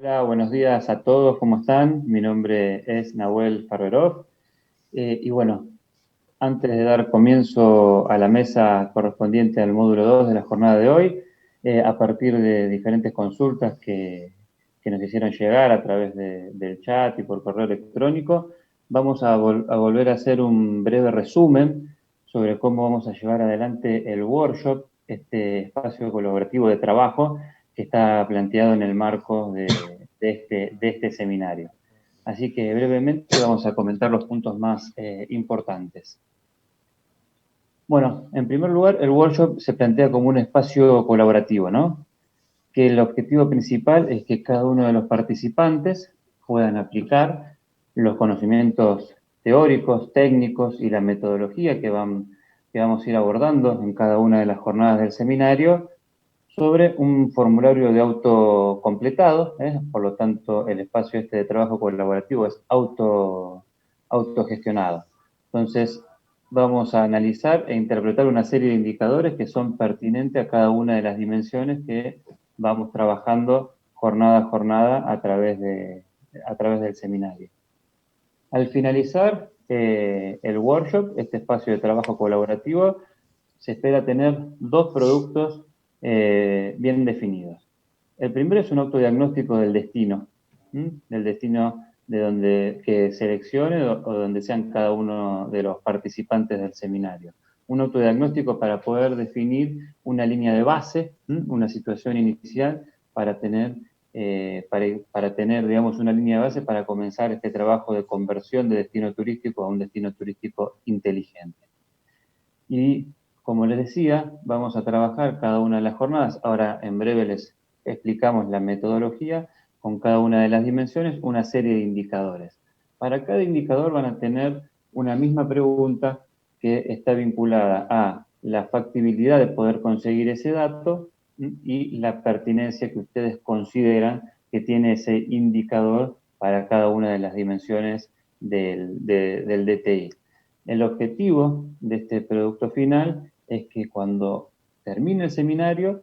Hola, buenos días a todos, ¿cómo están? Mi nombre es Nahuel Farberov. Y bueno, antes de dar comienzo a la mesa correspondiente al módulo 2 de la jornada de hoy, a partir de diferentes consultas que nos hicieron llegar a través del chat y por correo electrónico, vamos a volver a hacer un breve resumen sobre cómo vamos a llevar adelante el workshop, este espacio colaborativo de trabajo que está planteado en el marco de este seminario. Así que brevemente vamos a comentar los puntos más importantes. Bueno, en primer lugar, el workshop se plantea como un espacio colaborativo, ¿no? Que el objetivo principal es que cada uno de los participantes puedan aplicar los conocimientos teóricos, técnicos y la metodología que vamos a ir abordando en cada una de las jornadas del seminario sobre un formulario de auto completado, por lo tanto el espacio este de trabajo colaborativo es autogestionado. Entonces vamos a analizar e interpretar una serie de indicadores que son pertinentes a cada una de las dimensiones que vamos trabajando jornada a jornada a través del seminario. Al finalizar el workshop, este espacio de trabajo colaborativo, se espera tener dos productos bien definidos. El primero es un autodiagnóstico del destino, del destino de donde que seleccione o donde sean cada uno de los participantes del seminario. Un autodiagnóstico para poder definir una línea de base, una situación inicial para tener, digamos, una línea de base para comenzar este trabajo de conversión de destino turístico a un destino turístico inteligente. Y como les decía, vamos a trabajar cada una de las jornadas. Ahora en breve les explicamos la metodología con cada una de las dimensiones, una serie de indicadores. Para cada indicador van a tener una misma pregunta que está vinculada a la factibilidad de poder conseguir ese dato y la pertinencia que ustedes consideran que tiene ese indicador para cada una de las dimensiones del DTI. El objetivo de este producto final es que cuando termine el seminario,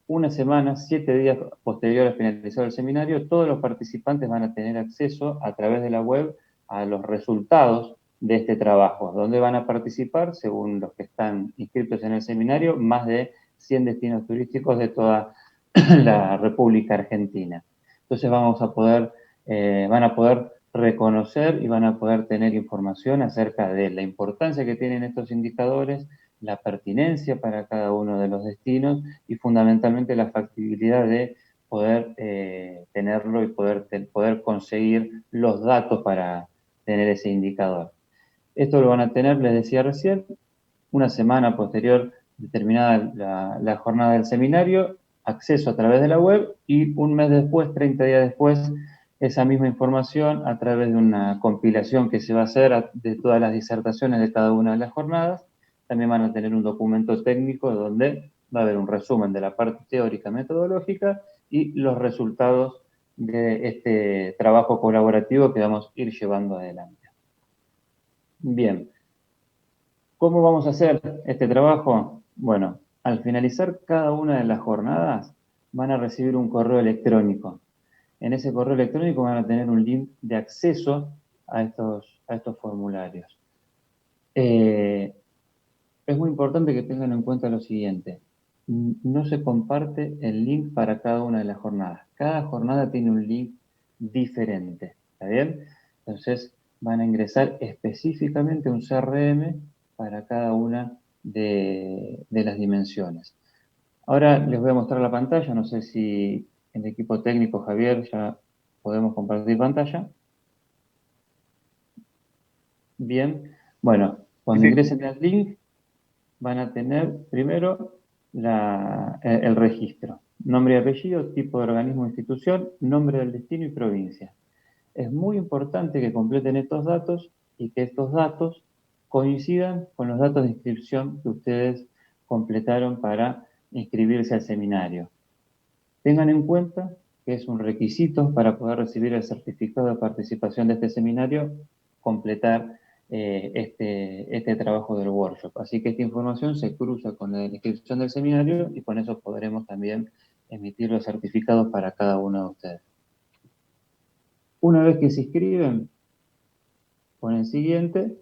una semana, 7 días posterior a finalizar el seminario, todos los participantes van a tener acceso a través de la web a los resultados de este trabajo, donde van a participar, según los que están inscritos en el seminario, más de 100 destinos turísticos de toda la República Argentina. Entonces van a poder reconocer y van a poder tener información acerca de la importancia que tienen estos indicadores, la pertinencia para cada uno de los destinos y fundamentalmente la factibilidad de poder tenerlo y poder conseguir los datos para tener ese indicador. Esto lo van a tener, les decía recién, una semana posterior determinada la jornada del seminario, acceso a través de la web y un mes después, 30 días después, esa misma información a través de una compilación que se va a hacer de todas las disertaciones de cada una de las jornadas. También van a tener un documento técnico donde va a haber un resumen de la parte teórica metodológica y los resultados de este trabajo colaborativo que vamos a ir llevando adelante. Bien, ¿cómo vamos a hacer este trabajo? Bueno, al finalizar cada una de las jornadas van a recibir un correo electrónico. En ese correo electrónico van a tener un link de acceso a estos formularios. Es muy importante que tengan en cuenta lo siguiente. No se comparte el link para cada una de las jornadas. Cada jornada tiene un link diferente. ¿Está bien? Entonces van a ingresar específicamente un CRM para cada una de las dimensiones. Ahora les voy a mostrar la pantalla. No sé si el equipo técnico, Javier, ya podemos compartir pantalla. Bien. Bueno, Sí, cuando sí. ingresen al link, van a tener primero el registro. Nombre y apellido, tipo de organismo o institución, nombre del destino y provincia. Es muy importante que completen estos datos y que estos datos coincidan con los datos de inscripción que ustedes completaron para inscribirse al seminario. Tengan en cuenta que es un requisito para poder recibir el certificado de participación de este seminario, completar este trabajo del workshop. Así que esta información se cruza con la inscripción del seminario y con eso podremos también emitir los certificados para cada uno de ustedes. Una vez que se inscriben, ponen siguiente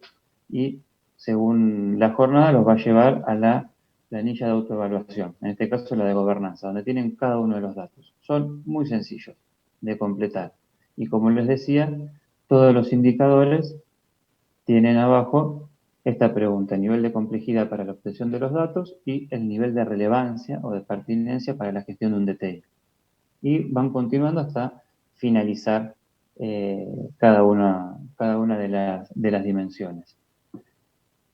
y según la jornada los va a llevar a la planilla de autoevaluación, en este caso la de gobernanza, donde tienen cada uno de los datos. Son muy sencillos de completar. Y como les decía, todos los indicadores tienen abajo esta pregunta, nivel de complejidad para la obtención de los datos y el nivel de relevancia o de pertinencia para la gestión de un DTI. Y van continuando hasta finalizar cada una de las dimensiones.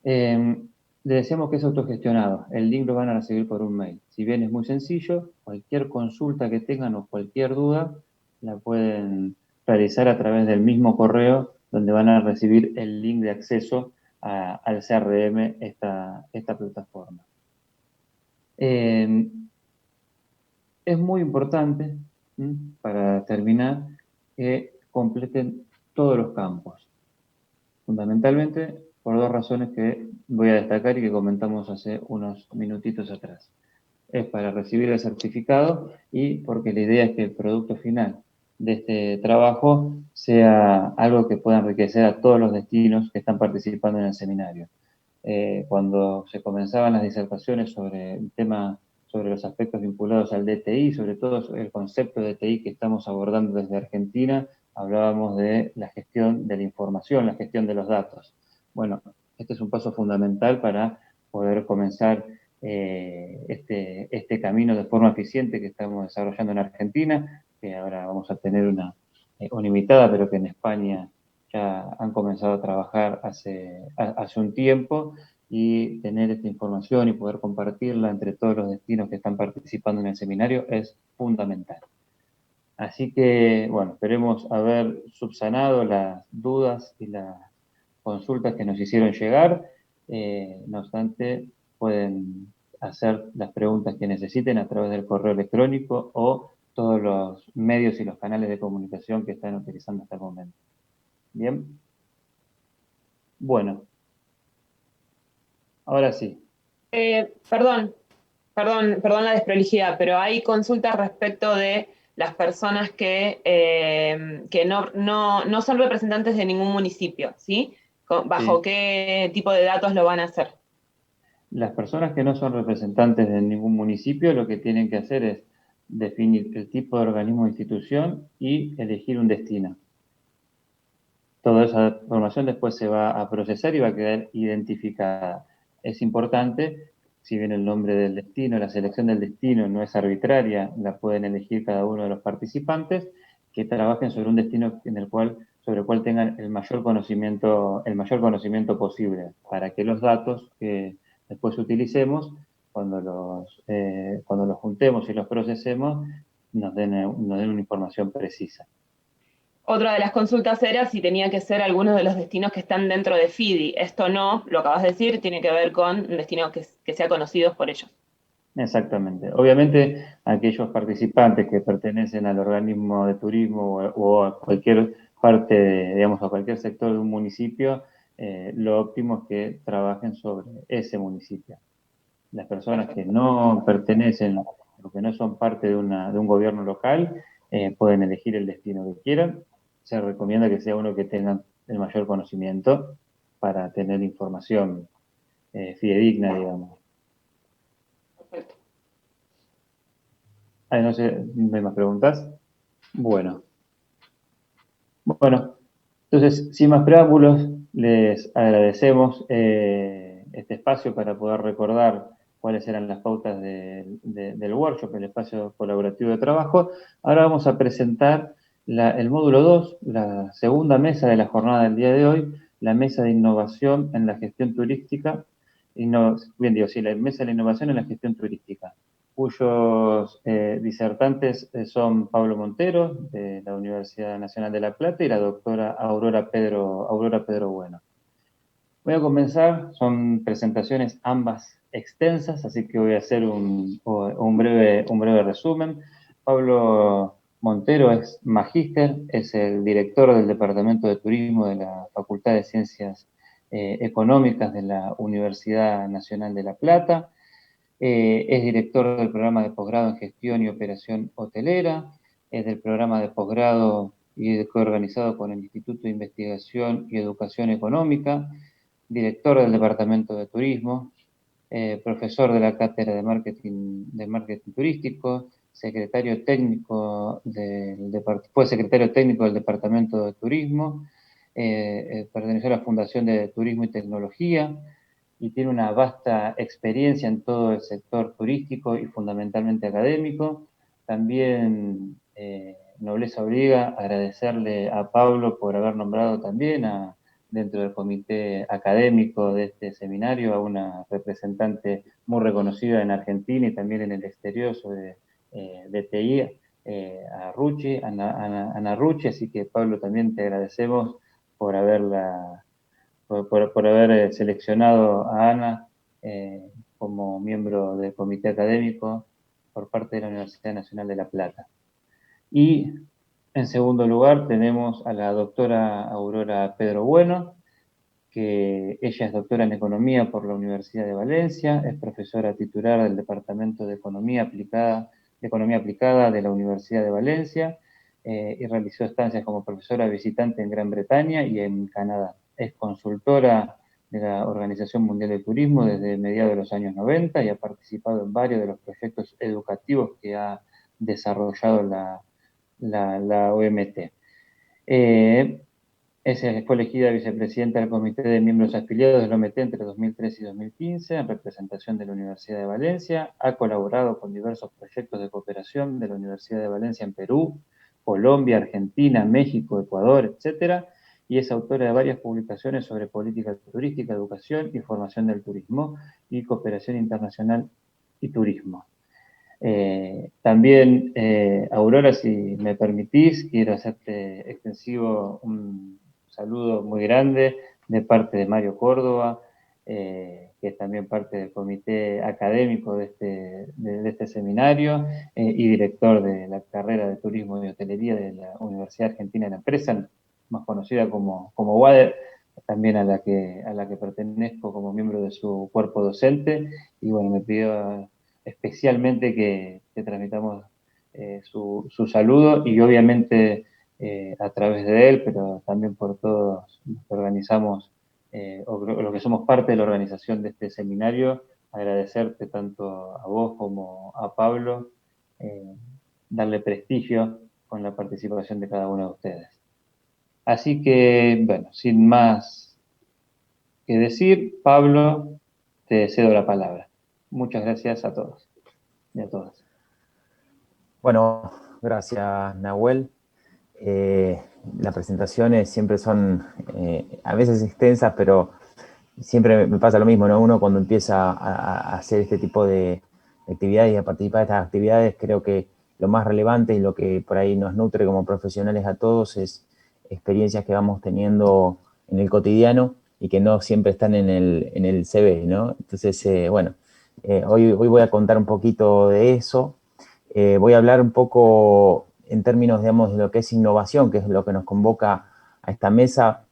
Le decíamos que es autogestionado. El link lo van a recibir por un mail. Si bien es muy sencillo, cualquier consulta que tengan o cualquier duda la pueden realizar a través del mismo correo donde van a recibir el link de acceso al CRM, esta plataforma. Es muy importante, para terminar, que completen todos los campos. Fundamentalmente por dos razones que voy a destacar y que comentamos hace unos minutitos atrás. Es para recibir el certificado y porque la idea es que el producto final de este trabajo sea algo que pueda enriquecer a todos los destinos que están participando en el seminario. Cuando se comenzaban las disertaciones sobre el tema, sobre los aspectos vinculados al DTI, sobre todo el concepto de DTI que estamos abordando desde Argentina, hablábamos de la gestión de la información, la gestión de los datos. Bueno, este es un paso fundamental para poder comenzar este camino de forma eficiente que estamos desarrollando en Argentina, que ahora vamos a tener una invitada, pero que en España ya han comenzado a trabajar hace un tiempo, y tener esta información y poder compartirla entre todos los destinos que están participando en el seminario es fundamental. Así que, bueno, esperemos haber subsanado las dudas y las consultas que nos hicieron llegar. No obstante, pueden hacer las preguntas que necesiten a través del correo electrónico o todos los medios y los canales de comunicación que están utilizando hasta el momento. Bien. Bueno, ahora sí. Perdón la desprolijidad, pero hay consultas respecto de las personas que no son representantes de ningún municipio, ¿sí? ¿Bajo Sí. qué tipo de datos lo van a hacer? Las personas que no son representantes de ningún municipio lo que tienen que hacer es definir el tipo de organismo o institución y elegir un destino. Toda esa información después se va a procesar y va a quedar identificada. Es importante, si bien el nombre del destino, la selección del destino no es arbitraria, la pueden elegir cada uno de los participantes, que trabajen sobre un destino sobre el cual tengan el mayor conocimiento posible, para que los datos que después utilicemos, cuando los juntemos y los procesemos, nos den una información precisa. Otra de las consultas era si tenía que ser algunos de los destinos que están dentro de FIDI. Esto no, lo acabas de decir, tiene que ver con un destino que sea conocido por ellos. Exactamente. Obviamente, aquellos participantes que pertenecen al organismo de turismo o a cualquier parte, digamos, a cualquier sector de un municipio, lo óptimo es que trabajen sobre ese municipio. Las personas que Perfecto. no pertenecen o que no son parte de un gobierno local, pueden elegir el destino que quieran. Se recomienda que sea uno que tenga el mayor conocimiento para tener información fidedigna, digamos. Perfecto. Ay, no sé, ¿no hay más preguntas? Bueno, entonces, sin más preámbulos, les agradecemos este espacio para poder recordar cuáles eran las pautas del workshop, el espacio colaborativo de trabajo. Ahora vamos a presentar el módulo 2, la segunda mesa de la jornada del día de hoy, la mesa de innovación en la gestión turística, la mesa de la innovación en la gestión turística, cuyos disertantes son Pablo Montero, de la Universidad Nacional de La Plata, y la doctora Aurora Pedro Bueno. Voy a comenzar, son presentaciones ambas extensas, así que voy a hacer un breve resumen. Pablo Montero es magíster, es el director del Departamento de Turismo de la Facultad de Ciencias Económicas de la Universidad Nacional de La Plata. Es director del programa de posgrado en gestión y operación hotelera, es del programa de posgrado y coorganizado con el Instituto de Investigación y Educación Económica, director del Departamento de Turismo, profesor de la Cátedra de Marketing Turístico, fue secretario técnico del Departamento de Turismo, perteneció a la Fundación de Turismo y Tecnología, y tiene una vasta experiencia en todo el sector turístico y fundamentalmente académico. También nobleza obliga agradecerle a Pablo por haber nombrado también dentro del comité académico de este seminario a una representante muy reconocida en Argentina y también en el exterior sobre DTI, a Rucci, Ana Rucci, así que Pablo también te agradecemos por por haber seleccionado a Ana como miembro del comité académico por parte de la Universidad Nacional de La Plata. Y en segundo lugar tenemos a la doctora Aurora Pedro Bueno, que ella es doctora en Economía por la Universidad de Valencia, es profesora titular del Departamento de Economía Aplicada de la Universidad de Valencia, y realizó estancias como profesora visitante en Gran Bretaña y en Canadá. Es consultora de la Organización Mundial del Turismo desde mediados de los años 90 y ha participado en varios de los proyectos educativos que ha desarrollado la OMT. Fue elegida vicepresidenta del Comité de Miembros Afiliados de la OMT entre 2013 y 2015, en representación de la Universidad de Valencia. Ha colaborado con diversos proyectos de cooperación de la Universidad de Valencia en Perú, Colombia, Argentina, México, Ecuador, etc. Y es autora de varias publicaciones sobre política turística, educación y formación del turismo, y cooperación internacional y turismo. También, Aurora, si me permitís, quiero hacerte extensivo un saludo muy grande de parte de Mario Córdoba, que es también parte del comité académico de este seminario, y director de la carrera de Turismo y Hotelería de la Universidad Argentina de la Empresa, más conocida como UADER, también a la que pertenezco como miembro de su cuerpo docente, y bueno, me pidió especialmente que transmitamos su saludo, y obviamente a través de él, pero también por todos los que organizamos, o los que somos parte de la organización de este seminario, agradecerte tanto a vos como a Pablo, darle prestigio con la participación de cada uno de ustedes. Así que, bueno, sin más que decir, Pablo, te cedo la palabra. Muchas gracias a todos y a todas. Bueno, gracias, Nahuel. Las presentaciones siempre son a veces extensas, pero siempre me pasa lo mismo, ¿no? Uno cuando empieza a hacer este tipo de actividades y a participar de estas actividades, creo que lo más relevante y lo que por ahí nos nutre como profesionales a todos es experiencias que vamos teniendo en el cotidiano y que no siempre están en el CV, ¿no? Entonces, bueno, hoy voy a contar un poquito de eso. Voy a hablar un poco en términos, digamos, de lo que es innovación, que es lo que nos convoca a esta mesa,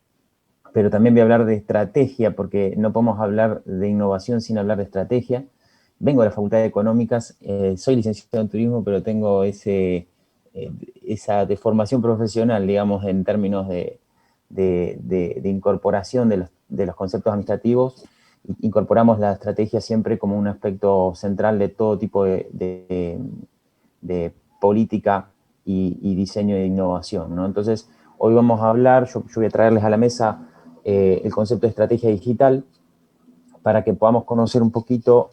pero también voy a hablar de estrategia, porque no podemos hablar de innovación sin hablar de estrategia. Vengo de la Facultad de Económicas, soy licenciado en turismo, pero tengo esa deformación profesional, digamos, en términos de incorporación de los conceptos administrativos. Incorporamos la estrategia siempre como un aspecto central de todo tipo de política y diseño de innovación, ¿no? Entonces, hoy vamos a hablar, yo voy a traerles a la mesa el concepto de estrategia digital para que podamos conocer un poquito,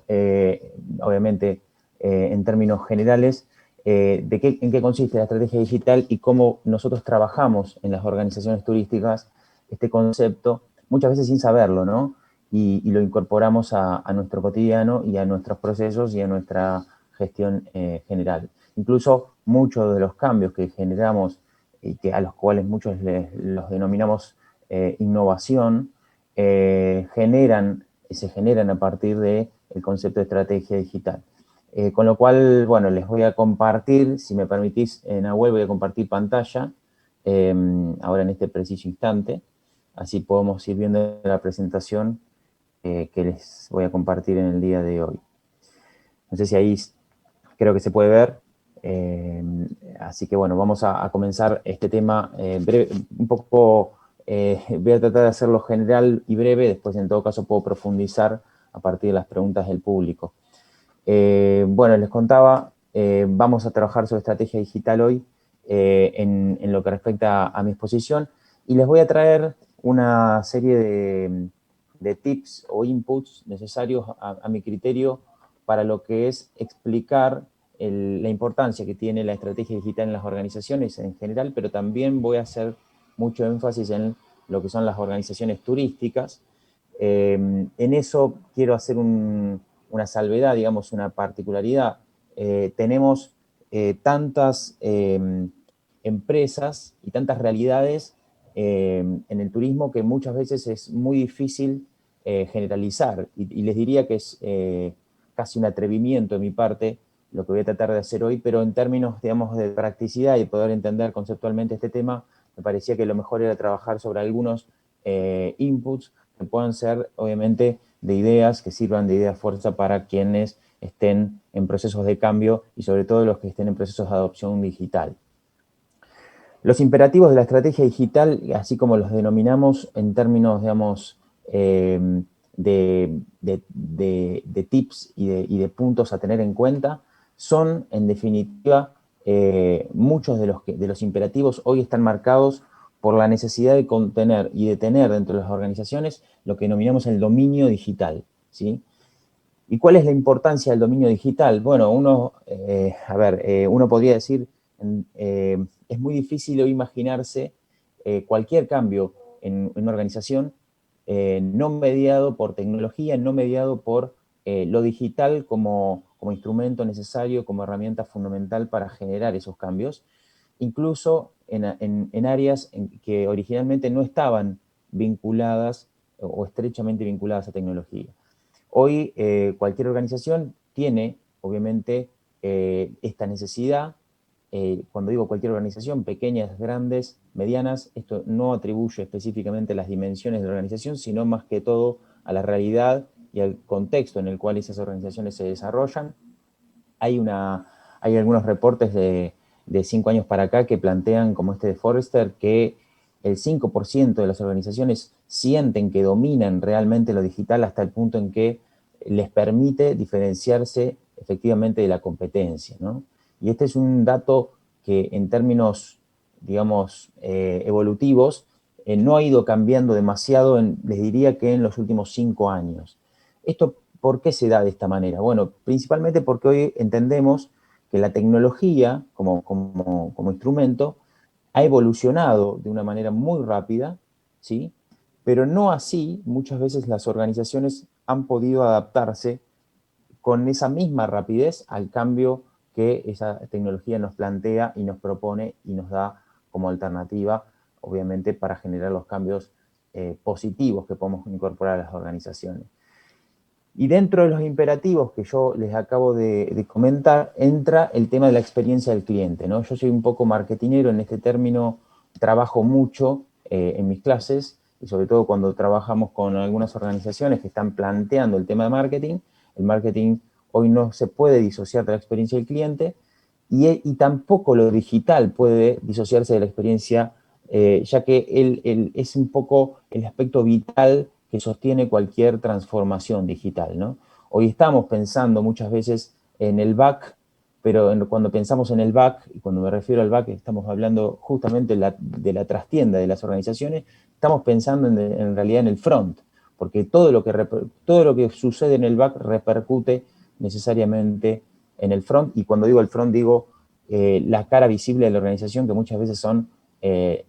obviamente, en términos generales, en qué consiste la estrategia digital y cómo nosotros trabajamos en las organizaciones turísticas este concepto, muchas veces sin saberlo, ¿no? Y lo incorporamos a nuestro cotidiano y a nuestros procesos y a nuestra gestión general. Incluso muchos de los cambios que generamos y a los cuales muchos los denominamos innovación, se generan a partir del concepto de estrategia digital. Con lo cual, bueno, les voy a compartir, si me permitís, Nahuel, voy a compartir pantalla ahora en este preciso instante, así podemos ir viendo la presentación que les voy a compartir en el día de hoy. No sé si ahí creo que se puede ver. Así que bueno, vamos a comenzar este tema breve, un poco, voy a tratar de hacerlo general y breve, después en todo caso puedo profundizar a partir de las preguntas del público. Bueno, les contaba, vamos a trabajar sobre estrategia digital hoy en lo que respecta a mi exposición y les voy a traer una serie de tips o inputs necesarios a mi criterio para lo que es explicar la importancia que tiene la estrategia digital en las organizaciones en general, pero también voy a hacer mucho énfasis en lo que son las organizaciones turísticas. En eso quiero hacer una salvedad, digamos, una particularidad. Tenemos tantas empresas y tantas realidades en el turismo que muchas veces es muy difícil generalizar. Y les diría que es casi un atrevimiento de mi parte lo que voy a tratar de hacer hoy, pero en términos, digamos, de practicidad y poder entender conceptualmente este tema, me parecía que lo mejor era trabajar sobre algunos inputs que puedan ser, obviamente, de ideas, que sirvan de ideas fuerza para quienes estén en procesos de cambio y sobre todo los que estén en procesos de adopción digital. Los imperativos de la estrategia digital, así como los denominamos en términos, digamos, de tips y de puntos a tener en cuenta, son, en definitiva, muchos de los imperativos hoy están marcados por la necesidad de contener y de tener dentro de las organizaciones lo que denominamos el dominio digital, ¿sí? ¿Y cuál es la importancia del dominio digital? Bueno, uno podría decir, es muy difícil hoy imaginarse cualquier cambio en una organización no mediado por tecnología, no mediado por lo digital como instrumento necesario, como herramienta fundamental para generar esos cambios, incluso en áreas que originalmente no estaban vinculadas o estrechamente vinculadas a tecnología. Hoy cualquier organización tiene, obviamente, esta necesidad. Cuando digo cualquier organización, pequeñas, grandes, medianas, esto no atribuye específicamente las dimensiones de la organización, sino más que todo a la realidad y al contexto en el cual esas organizaciones se desarrollan. Hay algunos reportes de 5 años para acá que plantean, como este de Forrester, que el 5% de las organizaciones sienten que dominan realmente lo digital hasta el punto en que les permite diferenciarse efectivamente de la competencia, ¿no? Y este es un dato que en términos, digamos, evolutivos, no ha ido cambiando demasiado, les diría que en los últimos 5 años. Esto, ¿por qué se da de esta manera? Bueno, principalmente porque hoy entendemos que la tecnología como instrumento ha evolucionado de una manera muy rápida, ¿sí? Pero no así, muchas veces las organizaciones han podido adaptarse con esa misma rapidez al cambio que esa tecnología nos plantea y nos propone y nos da como alternativa, obviamente, para generar los cambios positivos que podemos incorporar a las organizaciones. Y dentro de los imperativos que yo les acabo de comentar, entra el tema de la experiencia del cliente, ¿no? Yo soy un poco marketinero en este término, trabajo mucho en mis clases, y sobre todo cuando trabajamos con algunas organizaciones que están planteando el tema de marketing. El marketing hoy no se puede disociar de la experiencia del cliente, y tampoco lo digital puede disociarse de la experiencia, ya que es un poco el aspecto vital que sostiene cualquier transformación digital, ¿no? Hoy estamos pensando muchas veces en el back, pero cuando pensamos en el back, y cuando me refiero al back, estamos hablando justamente de la trastienda de las organizaciones, estamos pensando en realidad en el front, porque todo lo que sucede en el back repercute necesariamente en el front, y cuando digo el front digo la cara visible de la organización, que muchas veces son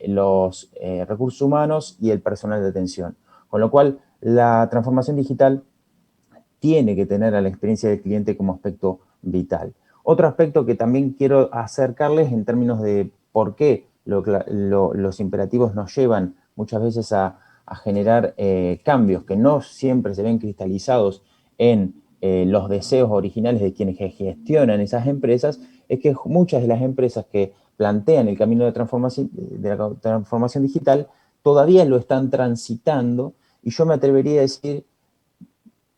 los recursos humanos y el personal de atención. Con lo cual, la transformación digital tiene que tener a la experiencia del cliente como aspecto vital. Otro aspecto que también quiero acercarles en términos de por qué los imperativos nos llevan muchas veces a generar cambios que no siempre se ven cristalizados en los deseos originales de quienes gestionan esas empresas, es que muchas de las empresas que plantean el camino de la transformación digital todavía lo están transitando, y yo me atrevería a decir,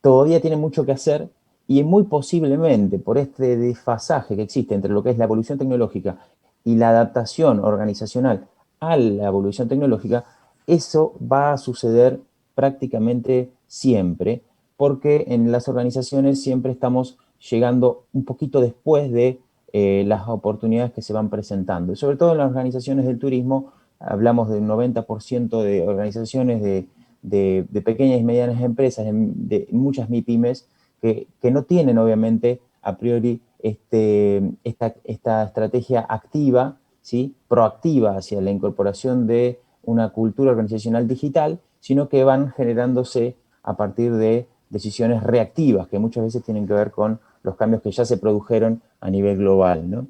todavía tienen mucho que hacer Y muy posiblemente por este desfasaje que existe entre lo que es la evolución tecnológica y la adaptación organizacional a la evolución tecnológica, eso va a suceder prácticamente siempre, porque en las organizaciones siempre estamos llegando un poquito después de las oportunidades que se van presentando. Y sobre todo en las organizaciones del turismo, hablamos de un 90% de organizaciones de pequeñas y medianas empresas, de muchas MIPYMES, que no tienen obviamente a priori esta estrategia activa, ¿sí? Proactiva hacia la incorporación de una cultura organizacional digital, sino que van generándose a partir de decisiones reactivas, que muchas veces tienen que ver con los cambios que ya se produjeron a nivel global, ¿no?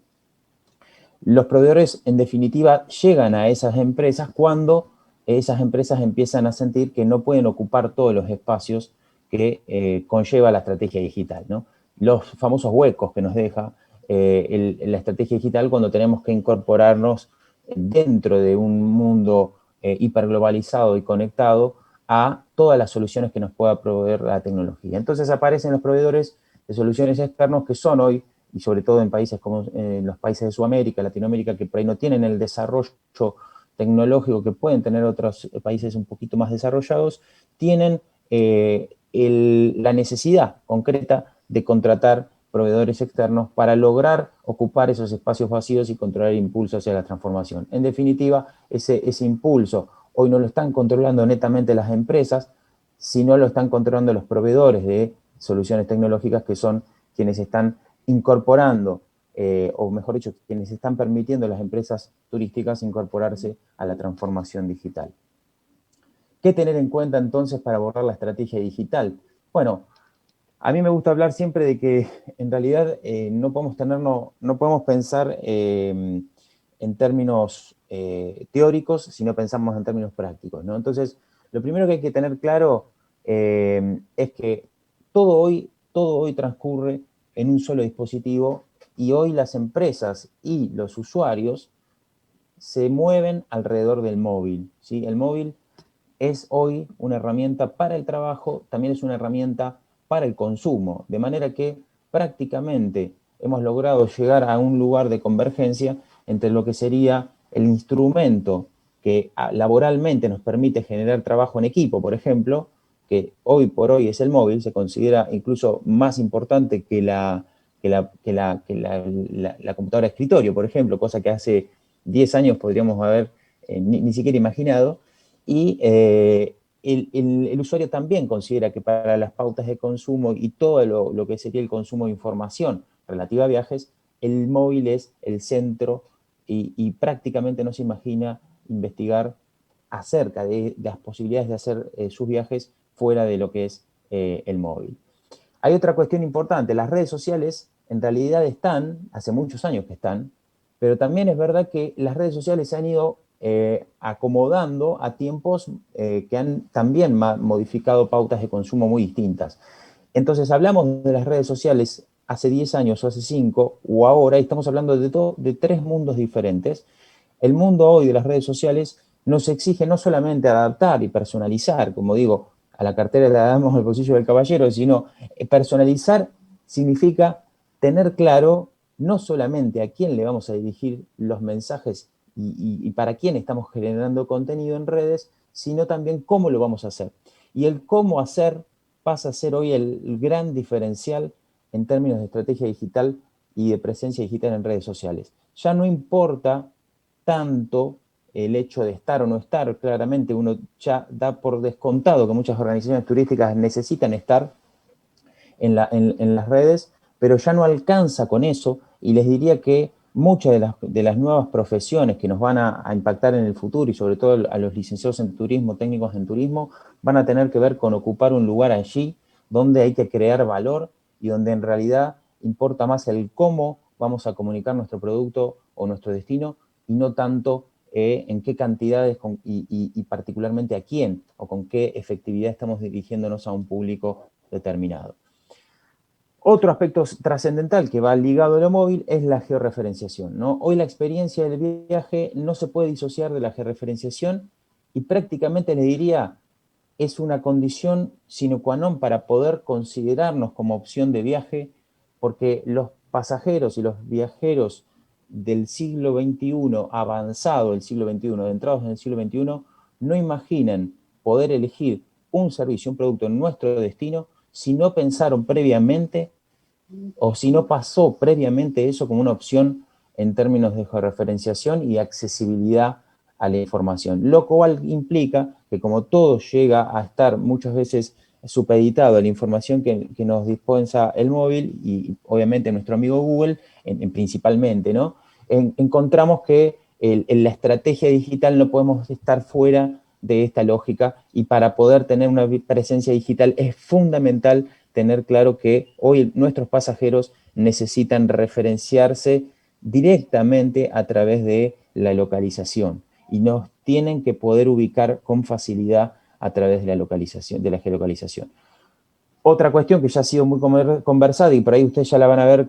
Los proveedores, en definitiva, llegan a esas empresas cuando esas empresas empiezan a sentir que no pueden ocupar todos los espacios que conlleva la estrategia digital, ¿no? Los famosos huecos que nos deja la estrategia digital cuando tenemos que incorporarnos dentro de un mundo hiperglobalizado y conectado a todas las soluciones que nos pueda proveer la tecnología. Entonces aparecen los proveedores de soluciones externos que son hoy, y sobre todo en países como los países de Sudamérica, Latinoamérica, que por ahí no tienen el desarrollo tecnológico que pueden tener otros países un poquito más desarrollados, tienen la necesidad concreta de contratar proveedores externos para lograr ocupar esos espacios vacíos y controlar el impulso hacia la transformación. En definitiva, ese impulso hoy no lo están controlando netamente las empresas, sino lo están controlando los proveedores de soluciones tecnológicas, que son quienes están incorporando, o mejor dicho, quienes están permitiendo a las empresas turísticas incorporarse a la transformación digital. ¿Qué tener en cuenta entonces para abordar la estrategia digital? Bueno, a mí me gusta hablar siempre de que en realidad no podemos pensar en términos teóricos, sino pensamos en términos prácticos, ¿no? Entonces, lo primero que hay que tener claro es que todo hoy transcurre en un solo dispositivo, y hoy las empresas y los usuarios se mueven alrededor del móvil, ¿sí? El móvil es hoy una herramienta para el trabajo, también es una herramienta para el consumo, de manera que prácticamente hemos logrado llegar a un lugar de convergencia entre lo que sería el instrumento que laboralmente nos permite generar trabajo en equipo, por ejemplo, que hoy por hoy es el móvil, se considera incluso más importante que la computadora de escritorio, por ejemplo, cosa que hace 10 años podríamos haber ni siquiera imaginado. Y el usuario también considera que para las pautas de consumo y todo lo que sería el consumo de información relativa a viajes, el móvil es el centro, y prácticamente no se imagina investigar acerca de las posibilidades de hacer sus viajes fuera de lo que es el móvil. Hay otra cuestión importante: las redes sociales en realidad están, hace muchos años que están, pero también es verdad que las redes sociales se han ido acomodando a tiempos que han también modificado pautas de consumo muy distintas. Entonces hablamos de las redes sociales hace 10 años o hace 5 o ahora, y estamos hablando de tres mundos diferentes. El mundo hoy de las redes sociales nos exige no solamente adaptar y personalizar, como digo, a la cartera le damos el bolsillo del caballero, sino personalizar significa tener claro no solamente a quién le vamos a dirigir los mensajes y para quién estamos generando contenido en redes, sino también cómo lo vamos a hacer. Y el cómo hacer pasa a ser hoy el gran diferencial en términos de estrategia digital y de presencia digital en redes sociales. Ya no importa tanto el hecho de estar o no estar. Claramente uno ya da por descontado que muchas organizaciones turísticas necesitan estar en las redes, pero ya no alcanza con eso, y les diría que muchas de las nuevas profesiones que nos van a impactar en el futuro, y sobre todo a los licenciados en turismo, técnicos en turismo, van a tener que ver con ocupar un lugar allí donde hay que crear valor y donde en realidad importa más el cómo vamos a comunicar nuestro producto o nuestro destino, y no tanto en qué cantidades y particularmente a quién o con qué efectividad estamos dirigiéndonos a un público determinado. Otro aspecto trascendental que va ligado a lo móvil es la georreferenciación, ¿no? Hoy la experiencia del viaje no se puede disociar de la georreferenciación, y prácticamente les diría, es una condición sine qua non para poder considerarnos como opción de viaje, porque los pasajeros y los viajeros del siglo XXI avanzado, el siglo XXI, entrados en el siglo XXI, no imaginan poder elegir un servicio, un producto en nuestro destino, si no pensaron previamente o si no pasó previamente eso como una opción en términos de georreferenciación y accesibilidad a la información. Lo cual implica que como todo llega a estar muchas veces supeditado a la información que nos dispensa el móvil y obviamente nuestro amigo Google, principalmente, ¿no? Encontramos que en la estrategia digital no podemos estar fuera de esta lógica y para poder tener una presencia digital es fundamental tener claro que hoy nuestros pasajeros necesitan referenciarse directamente a través de la localización y nos tienen que poder ubicar con facilidad a través de la localización, de la geolocalización. Otra cuestión que ya ha sido muy conversada y por ahí ustedes ya la van a ver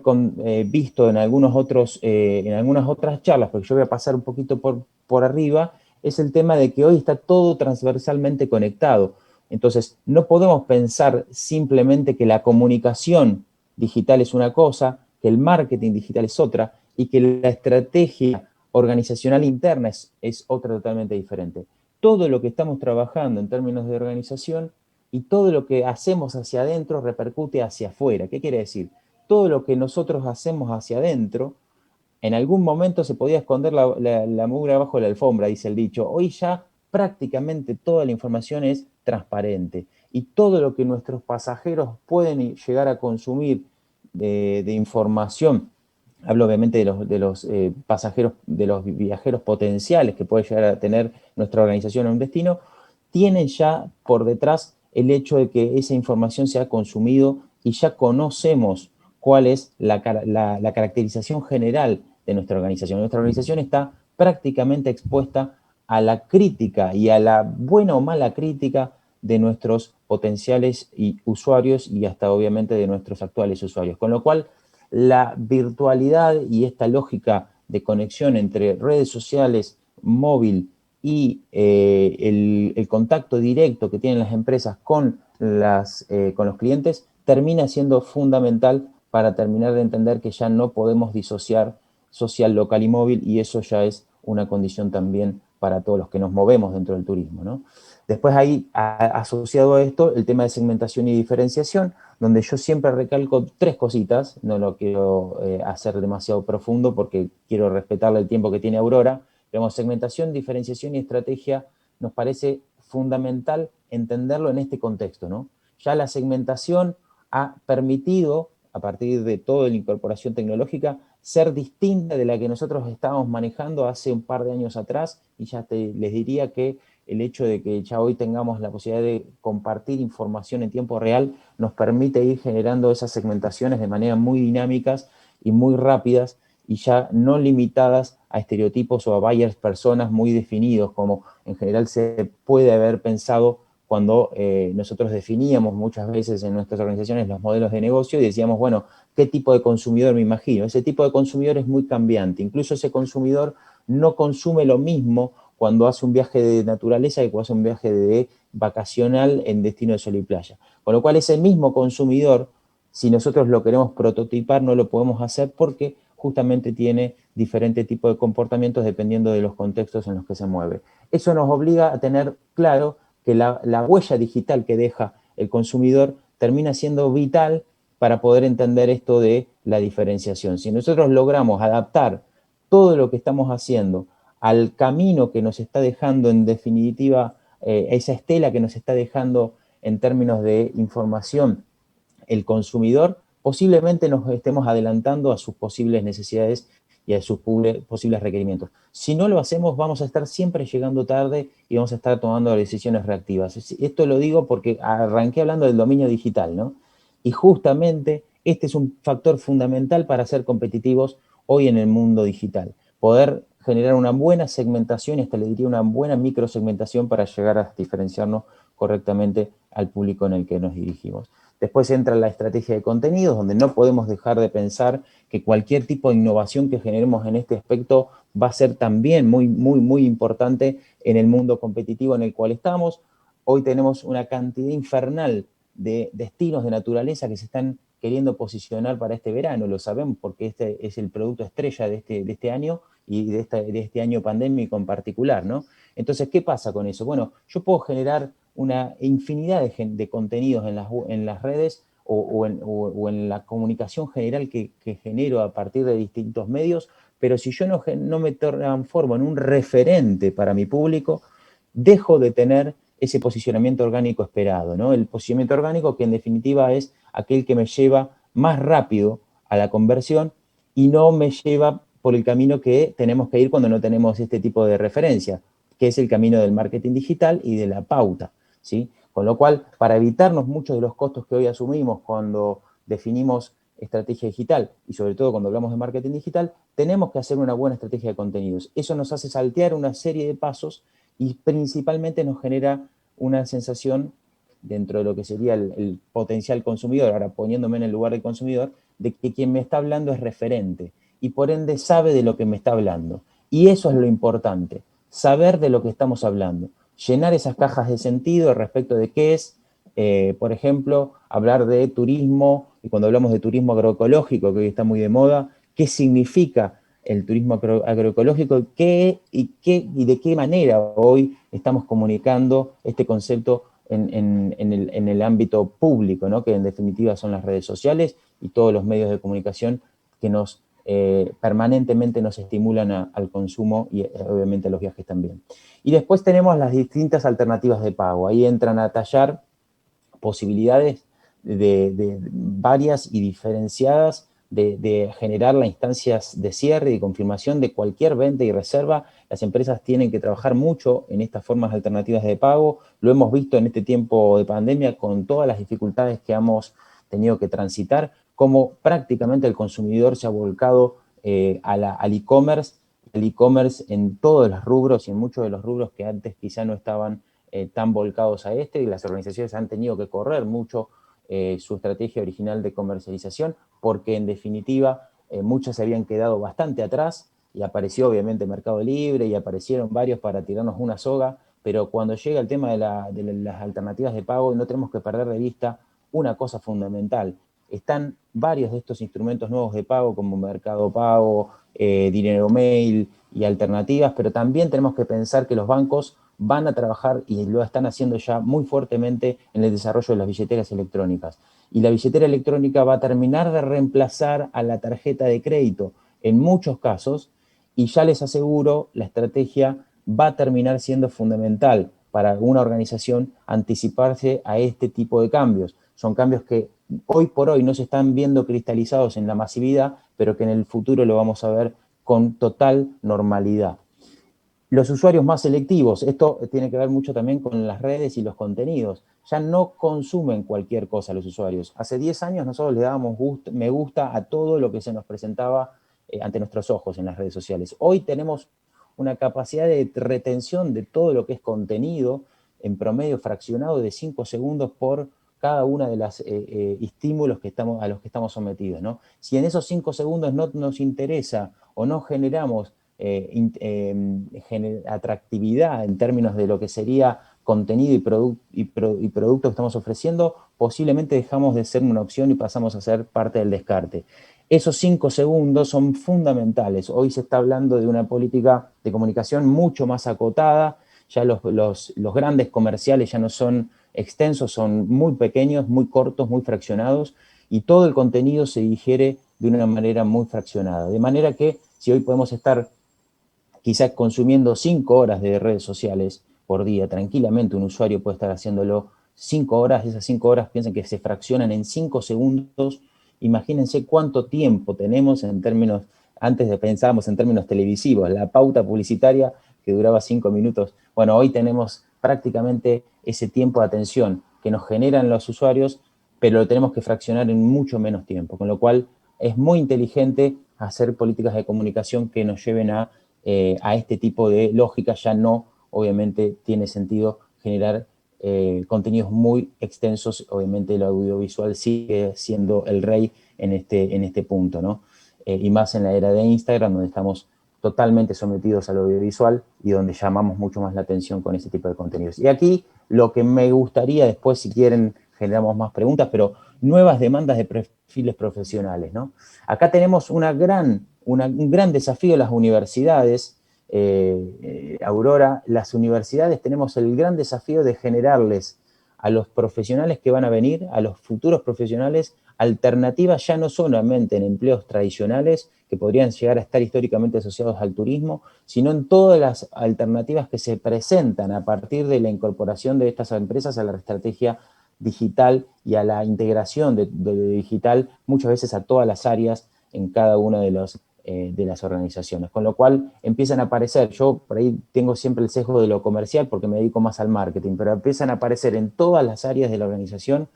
visto en algunas otras charlas, porque yo voy a pasar un poquito por arriba, es el tema de que hoy está todo transversalmente conectado. Entonces, no podemos pensar simplemente que la comunicación digital es una cosa, que el marketing digital es otra, y que la estrategia organizacional interna es otra totalmente diferente. Todo lo que estamos trabajando en términos de organización y todo lo que hacemos hacia adentro repercute hacia afuera. ¿Qué quiere decir? Todo lo que nosotros hacemos hacia adentro, en algún momento se podía esconder la mugre abajo de la alfombra, dice el dicho. Hoy ya prácticamente toda la información es transparente y todo lo que nuestros pasajeros pueden llegar a consumir de información, hablo obviamente de los pasajeros, de los viajeros potenciales que puede llegar a tener nuestra organización en un destino, tienen ya por detrás el hecho de que esa información se ha consumido y ya conocemos cuál es la caracterización general de nuestra organización. Nuestra organización está prácticamente expuesta a la crítica y a la buena o mala crítica de nuestros potenciales usuarios y hasta obviamente de nuestros actuales usuarios. Con lo cual, la virtualidad y esta lógica de conexión entre redes sociales, móvil y el contacto directo que tienen las empresas con los clientes termina siendo fundamental para terminar de entender que ya no podemos disociar social, local y móvil, y eso ya es una condición también para todos los que nos movemos dentro del turismo, ¿no? Después ahí, asociado a esto, el tema de segmentación y diferenciación, donde yo siempre recalco tres cositas, no lo quiero hacer demasiado profundo porque quiero respetarle el tiempo que tiene Aurora. Digamos, segmentación, diferenciación y estrategia nos parece fundamental entenderlo en este contexto, ¿no? Ya la segmentación ha permitido, a partir de toda la incorporación tecnológica, ser distinta de la que nosotros estábamos manejando hace un par de años atrás, y ya les diría que el hecho de que ya hoy tengamos la posibilidad de compartir información en tiempo real nos permite ir generando esas segmentaciones de manera muy dinámicas y muy rápidas y ya no limitadas a estereotipos o a buyers personas muy definidos, como en general se puede haber pensado cuando nosotros definíamos muchas veces en nuestras organizaciones los modelos de negocio y decíamos, bueno, ¿qué tipo de consumidor me imagino? Ese tipo de consumidor es muy cambiante. Incluso ese consumidor no consume lo mismo cuando hace un viaje de naturaleza que cuando hace un viaje de vacacional en destino de sol y playa. Con lo cual ese mismo consumidor, si nosotros lo queremos prototipar, no lo podemos hacer porque justamente tiene diferente tipo de comportamientos dependiendo de los contextos en los que se mueve. Eso nos obliga a tener claro que la huella digital que deja el consumidor termina siendo vital para poder entender esto de la diferenciación. Si nosotros logramos adaptar todo lo que estamos haciendo al camino que nos está dejando, en definitiva, esa estela que nos está dejando en términos de información el consumidor, posiblemente nos estemos adelantando a sus posibles necesidades y a sus posibles requerimientos. Si no lo hacemos, vamos a estar siempre llegando tarde y vamos a estar tomando decisiones reactivas. Esto lo digo porque arranqué hablando del dominio digital, ¿no? Y justamente este es un factor fundamental para ser competitivos hoy en el mundo digital. Poder generar una buena segmentación y hasta le diría una buena microsegmentación para llegar a diferenciarnos correctamente al público en el que nos dirigimos. Después entra la estrategia de contenidos, donde no podemos dejar de pensar que cualquier tipo de innovación que generemos en este aspecto va a ser también muy importante en el mundo competitivo en el cual estamos. Hoy tenemos una cantidad infernal de destinos de naturaleza que se están queriendo posicionar para este verano, lo sabemos porque este es el producto estrella de este año y de este año pandémico en particular, ¿no? Entonces, ¿qué pasa con eso? Bueno, yo puedo generar una infinidad de contenidos en las redes o en la comunicación general que genero a partir de distintos medios, pero si yo no me transformo en un referente para mi público, dejo de tener ese posicionamiento orgánico esperado, ¿no? El posicionamiento orgánico que en definitiva es aquel que me lleva más rápido a la conversión y no me lleva por el camino que tenemos que ir cuando no tenemos este tipo de referencia, que es el camino del marketing digital y de la pauta, ¿sí? Con lo cual, para evitarnos muchos de los costos que hoy asumimos cuando definimos estrategia digital y sobre todo cuando hablamos de marketing digital, tenemos que hacer una buena estrategia de contenidos. Eso nos hace saltear una serie de pasos y principalmente nos genera una sensación dentro de lo que sería el potencial consumidor, ahora poniéndome en el lugar del consumidor, de que quien me está hablando es referente y por ende sabe de lo que me está hablando. Y eso es lo importante, saber de lo que estamos hablando, llenar esas cajas de sentido respecto de qué es, por ejemplo, hablar de turismo, y cuando hablamos de turismo agroecológico, que hoy está muy de moda, qué significa el turismo agroecológico y de qué manera hoy estamos comunicando este concepto en el ámbito público, ¿no? Que en definitiva son las redes sociales y todos los medios de comunicación que permanentemente nos estimulan al consumo y obviamente a los viajes también. Y después tenemos las distintas alternativas de pago. Ahí entran a tallar posibilidades de varias y diferenciadas de generar las instancias de cierre y confirmación de cualquier venta y reserva. Las empresas tienen que trabajar mucho en estas formas alternativas de pago. Lo hemos visto en este tiempo de pandemia con todas las dificultades que hemos tenido que transitar, como prácticamente el consumidor se ha volcado al e-commerce, el e-commerce en todos los rubros y en muchos de los rubros que antes quizá no estaban tan volcados a y las organizaciones han tenido que correr mucho su estrategia original de comercialización, porque en definitiva muchas se habían quedado bastante atrás y apareció obviamente Mercado Libre y aparecieron varios para tirarnos una soga, pero cuando llega el tema de las alternativas de pago no tenemos que perder de vista una cosa fundamental. Están varios de estos instrumentos nuevos de pago como Mercado Pago, Dinero Mail y alternativas, pero también tenemos que pensar que los bancos van a trabajar y lo están haciendo ya muy fuertemente en el desarrollo de las billeteras electrónicas. Y la billetera electrónica va a terminar de reemplazar a la tarjeta de crédito en muchos casos y ya les aseguro, la estrategia va a terminar siendo fundamental para una organización anticiparse a este tipo de cambios. Son cambios que hoy por hoy no se están viendo cristalizados en la masividad, pero que en el futuro lo vamos a ver con total normalidad. Los usuarios más selectivos, esto tiene que ver mucho también con las redes y los contenidos. Ya no consumen cualquier cosa los usuarios. Hace 10 años nosotros le dábamos me gusta a todo lo que se nos presentaba ante nuestros ojos en las redes sociales. Hoy tenemos una capacidad de retención de todo lo que es contenido, en promedio fraccionado de 5 segundos por cada una de las estímulos a los que estamos sometidos, ¿no? Si en esos 5 segundos no nos interesa o no generamos atractividad en términos de lo que sería contenido y producto que estamos ofreciendo, posiblemente dejamos de ser una opción y pasamos a ser parte del descarte. Esos 5 segundos son fundamentales. Hoy se está hablando de una política de comunicación mucho más acotada, ya los grandes comerciales ya no son extensos, son muy pequeños, muy cortos, muy fraccionados, y todo el contenido se digiere de una manera muy fraccionada. De manera que si hoy podemos estar quizás consumiendo 5 horas de redes sociales por día, tranquilamente un usuario puede estar haciéndolo 5 horas, esas 5 horas piensen que se fraccionan en 5 segundos, imagínense cuánto tiempo tenemos en términos, antes pensábamos en términos televisivos, la pauta publicitaria que duraba 5 minutos, bueno, hoy tenemos prácticamente ese tiempo de atención que nos generan los usuarios, pero lo tenemos que fraccionar en mucho menos tiempo, con lo cual es muy inteligente hacer políticas de comunicación que nos lleven a este tipo de lógica. Ya no, obviamente, tiene sentido generar contenidos muy extensos. Obviamente el audiovisual sigue siendo el rey en este punto, ¿no? Y más en la era de Instagram, donde estamos totalmente sometidos al audiovisual y donde llamamos mucho más la atención con este tipo de contenidos. Y aquí lo que me gustaría después, si quieren, generamos más preguntas, pero nuevas demandas de perfiles profesionales, ¿no? Acá tenemos un gran desafío en las universidades, Aurora. Las universidades tenemos el gran desafío de generarles a los profesionales que van a venir, a los futuros profesionales, alternativas ya no solamente en empleos tradicionales que podrían llegar a estar históricamente asociados al turismo, sino en todas las alternativas que se presentan a partir de la incorporación de estas empresas a la estrategia digital y a la integración de digital, muchas veces a todas las áreas en cada una de las organizaciones. Con lo cual empiezan a aparecer, yo por ahí tengo siempre el sesgo de lo comercial porque me dedico más al marketing, pero empiezan a aparecer en todas las áreas de la organización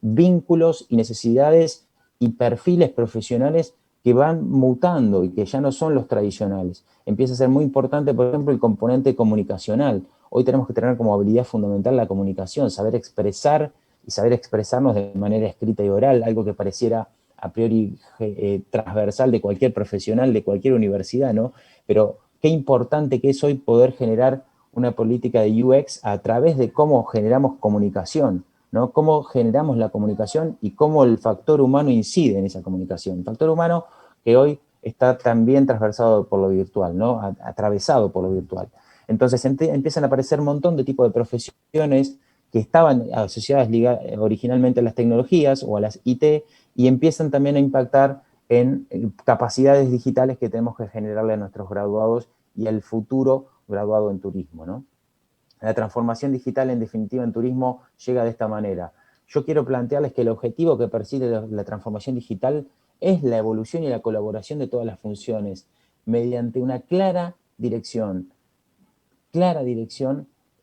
vínculos y necesidades y perfiles profesionales que van mutando y que ya no son los tradicionales. Empieza a ser muy importante, por ejemplo, el componente comunicacional. Hoy tenemos que tener como habilidad fundamental la comunicación, saber expresar y saber expresarnos de manera escrita y oral, algo que pareciera a priori transversal de cualquier profesional, de cualquier universidad, ¿no? Pero qué importante que es hoy poder generar una política de UX a través de cómo generamos comunicación, ¿no? Cómo generamos la comunicación y cómo el factor humano incide en esa comunicación. El factor humano que hoy está también transversado por lo virtual, ¿no? Atravesado por lo virtual. Entonces empiezan a aparecer un montón de tipos de profesiones que estaban asociadas originalmente a las tecnologías o a las IT y empiezan también a impactar en capacidades digitales que tenemos que generarle a nuestros graduados y al futuro graduado en turismo, ¿no? La transformación digital, en definitiva, en turismo llega de esta manera. Yo quiero plantearles que el objetivo que persigue la transformación digital es la evolución y la colaboración de todas las funciones mediante una clara dirección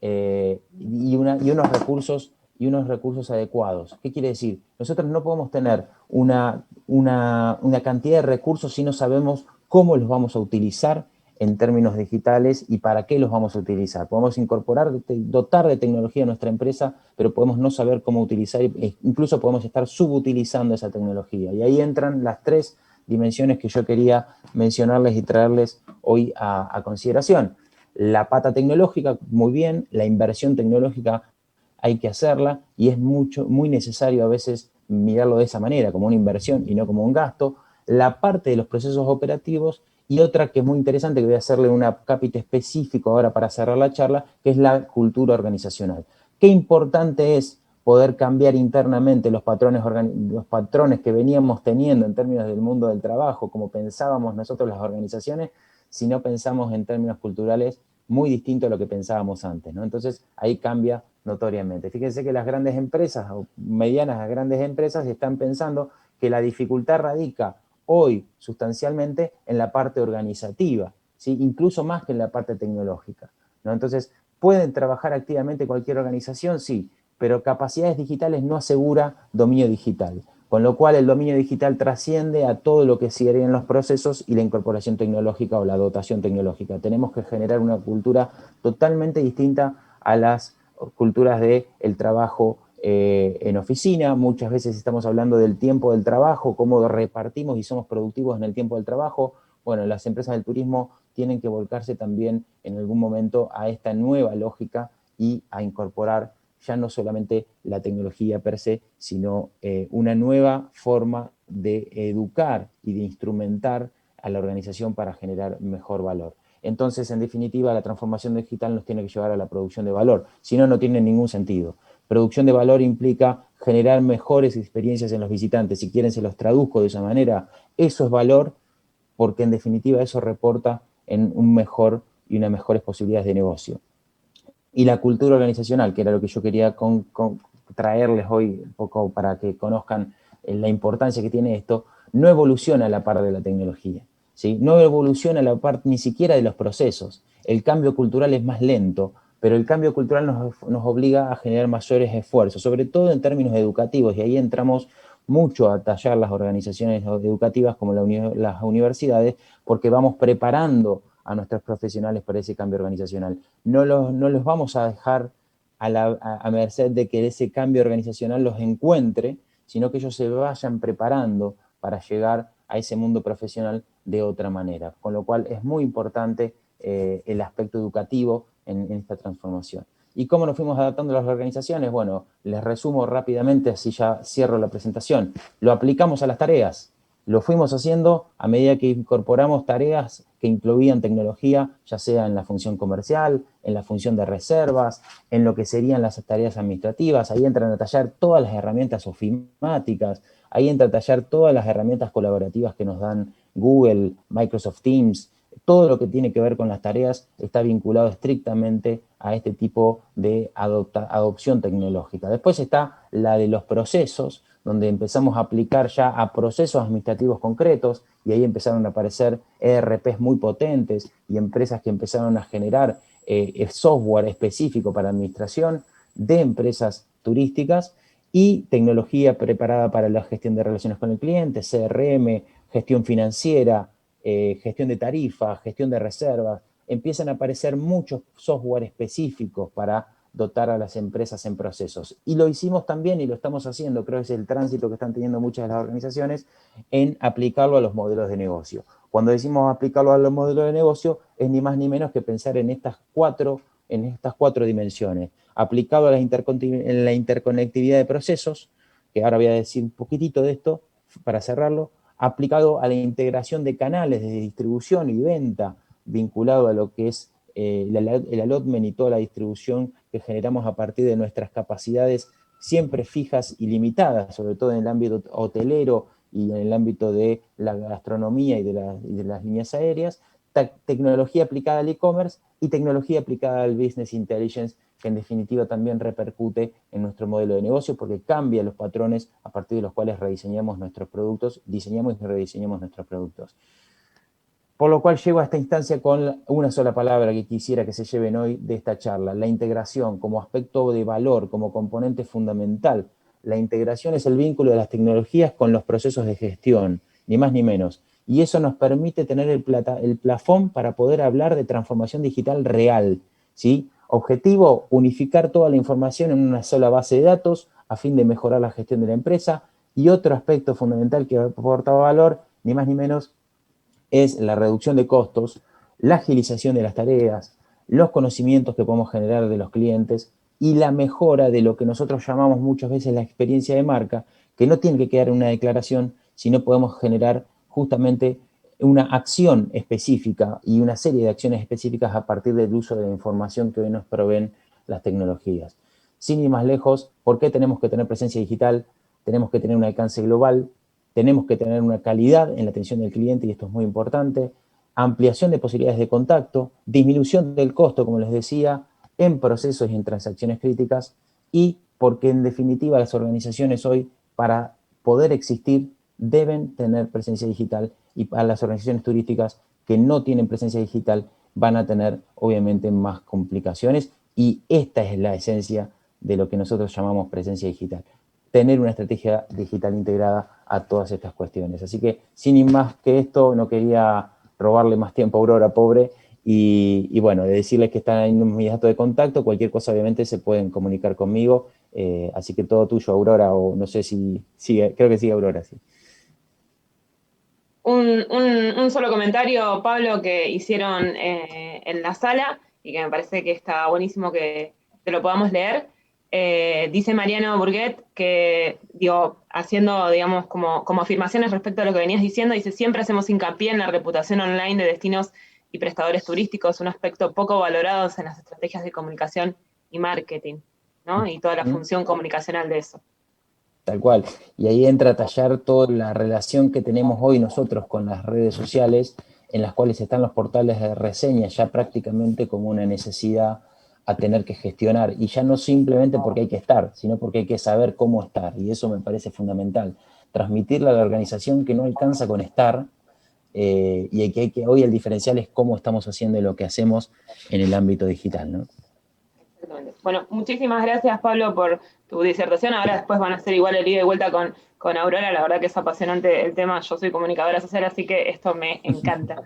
y unos recursos adecuados. ¿Qué quiere decir? Nosotros no podemos tener una cantidad de recursos si no sabemos cómo los vamos a utilizar en términos digitales y para qué los vamos a utilizar. Podemos incorporar, dotar de tecnología a nuestra empresa, pero podemos no saber cómo utilizar, incluso podemos estar subutilizando esa tecnología. Y ahí entran las tres dimensiones que yo quería mencionarles y traerles hoy a consideración. La pata tecnológica, muy bien, la inversión tecnológica hay que hacerla y es muy necesario a veces mirarlo de esa manera, como una inversión y no como un gasto. La parte de los procesos operativos y otra que es muy interesante, que voy a hacerle un capítulo específico ahora para cerrar la charla, que es la cultura organizacional. Qué importante es poder cambiar internamente los patrones que veníamos teniendo en términos del mundo del trabajo, como pensábamos nosotros las organizaciones, si no pensamos en términos culturales muy distinto a lo que pensábamos antes, ¿no? Entonces, ahí cambia notoriamente. Fíjense que las grandes empresas, o medianas a grandes empresas, están pensando que la dificultad radica hoy sustancialmente en la parte organizativa, ¿sí? Incluso más que en la parte tecnológica, ¿no? Entonces, ¿pueden trabajar activamente cualquier organización? Sí, pero capacidades digitales no asegura dominio digital, con lo cual el dominio digital trasciende a todo lo que serían los procesos y la incorporación tecnológica o la dotación tecnológica. Tenemos que generar una cultura totalmente distinta a las culturas del trabajo en oficina. Muchas veces estamos hablando del tiempo del trabajo, cómo repartimos y somos productivos en el tiempo del trabajo. Bueno, las empresas del turismo tienen que volcarse también en algún momento a esta nueva lógica y a incorporar ya no solamente la tecnología per se, sino una nueva forma de educar y de instrumentar a la organización para generar mejor valor. Entonces, en definitiva, la transformación digital nos tiene que llevar a la producción de valor, si no, no tiene ningún sentido. Producción de valor implica generar mejores experiencias en los visitantes. Si quieren, se los traduzco de esa manera. Eso es valor, porque en definitiva eso reporta en un mejor y unas mejores posibilidades de negocio. Y la cultura organizacional, que era lo que yo quería traerles hoy un poco para que conozcan la importancia que tiene esto, no evoluciona a la par de la tecnología, ¿sí? No evoluciona a la par ni siquiera de los procesos. El cambio cultural es más lento, pero el cambio cultural nos obliga a generar mayores esfuerzos, sobre todo en términos educativos, y ahí entramos mucho a tallar las organizaciones educativas como las universidades, porque vamos preparando a nuestros profesionales para ese cambio organizacional. No los vamos a dejar a merced de que ese cambio organizacional los encuentre, sino que ellos se vayan preparando para llegar a ese mundo profesional de otra manera. Con lo cual es muy importante el aspecto educativo en esta transformación. ¿Y cómo nos fuimos adaptando a las organizaciones? Bueno, les resumo rápidamente, así ya cierro la presentación. Lo aplicamos a las tareas. Lo fuimos haciendo a medida que incorporamos tareas que incluían tecnología, ya sea en la función comercial, en la función de reservas, en lo que serían las tareas administrativas. Ahí entran a tallar todas las herramientas ofimáticas, ahí entra a tallar todas las herramientas colaborativas que nos dan Google, Microsoft Teams. Todo lo que tiene que ver con las tareas está vinculado estrictamente a este tipo de adopción tecnológica. Después está la de los procesos, donde empezamos a aplicar ya a procesos administrativos concretos, y ahí empezaron a aparecer ERPs muy potentes y empresas que empezaron a generar software específico para administración de empresas turísticas, y tecnología preparada para la gestión de relaciones con el cliente, CRM, gestión financiera, gestión de tarifas, gestión de reservas. Empiezan a aparecer muchos software específicos para dotar a las empresas en procesos. Y lo hicimos también, y lo estamos haciendo, creo que es el tránsito que están teniendo muchas de las organizaciones, en aplicarlo a los modelos de negocio. Cuando decimos aplicarlo a los modelos de negocio, es ni más ni menos que pensar en estas cuatro dimensiones. Aplicado a la interconectividad de procesos, que ahora voy a decir un poquitito de esto para cerrarlo, aplicado a la integración de canales de distribución y venta, vinculado a lo que es el allotment y toda la distribución que generamos a partir de nuestras capacidades siempre fijas y limitadas, sobre todo en el ámbito hotelero y en el ámbito de la gastronomía y de las líneas aéreas, tecnología aplicada al e-commerce y tecnología aplicada al business intelligence, que en definitiva también repercute en nuestro modelo de negocio porque cambia los patrones a partir de los cuales rediseñamos nuestros productos, diseñamos y rediseñamos nuestros productos. Por lo cual llego a esta instancia con una sola palabra que quisiera que se lleven hoy de esta charla: la integración como aspecto de valor, como componente fundamental. La integración es el vínculo de las tecnologías con los procesos de gestión, ni más ni menos. Y eso nos permite tener el plafón para poder hablar de transformación digital real, ¿sí? Objetivo: unificar toda la información en una sola base de datos a fin de mejorar la gestión de la empresa. Y otro aspecto fundamental que aporta valor, ni más ni menos, es la reducción de costos, la agilización de las tareas, los conocimientos que podemos generar de los clientes y la mejora de lo que nosotros llamamos muchas veces la experiencia de marca, que no tiene que quedar en una declaración, sino podemos generar justamente una acción específica y una serie de acciones específicas a partir del uso de la información que hoy nos proveen las tecnologías. Sin ir más lejos, ¿por qué tenemos que tener presencia digital? Tenemos que tener un alcance global, tenemos que tener una calidad en la atención del cliente, y esto es muy importante, ampliación de posibilidades de contacto, disminución del costo, como les decía, en procesos y en transacciones críticas, y porque en definitiva las organizaciones hoy, para poder existir, deben tener presencia digital, y para las organizaciones turísticas que no tienen presencia digital van a tener obviamente más complicaciones, y esta es la esencia de lo que nosotros llamamos presencia digital: tener una estrategia digital integrada a todas estas cuestiones. Así que, sin ir más que esto, no quería robarle más tiempo a Aurora, pobre, y bueno, de decirles que están en mis datos de contacto. Cualquier cosa obviamente se pueden comunicar conmigo, así que todo tuyo, Aurora, o no sé si sigue, creo que sigue Aurora, sí. Un solo comentario, Pablo, que hicieron en la sala y que me parece que está buenísimo que lo podamos leer. Dice Mariano Burguet que, haciendo, digamos, como afirmaciones respecto a lo que venías diciendo, dice: siempre hacemos hincapié en la reputación online de destinos y prestadores turísticos, un aspecto poco valorado en las estrategias de comunicación y marketing, ¿no? Y toda la función comunicacional de eso. Tal cual. Y ahí entra a tallar toda la relación que tenemos hoy nosotros con las redes sociales, en las cuales están los portales de reseñas ya prácticamente como una necesidad a tener que gestionar. Y ya no simplemente porque hay que estar, sino porque hay que saber cómo estar. Y eso me parece fundamental. Transmitirle a la organización que no alcanza con estar, y que hoy el diferencial es cómo estamos haciendo lo que hacemos en el ámbito digital, ¿no? Bueno, muchísimas gracias, Pablo, por tu disertación. Ahora después van a hacer igual el ida y vuelta con Aurora. La verdad que es apasionante el tema. Yo soy comunicadora social, así que esto me encanta.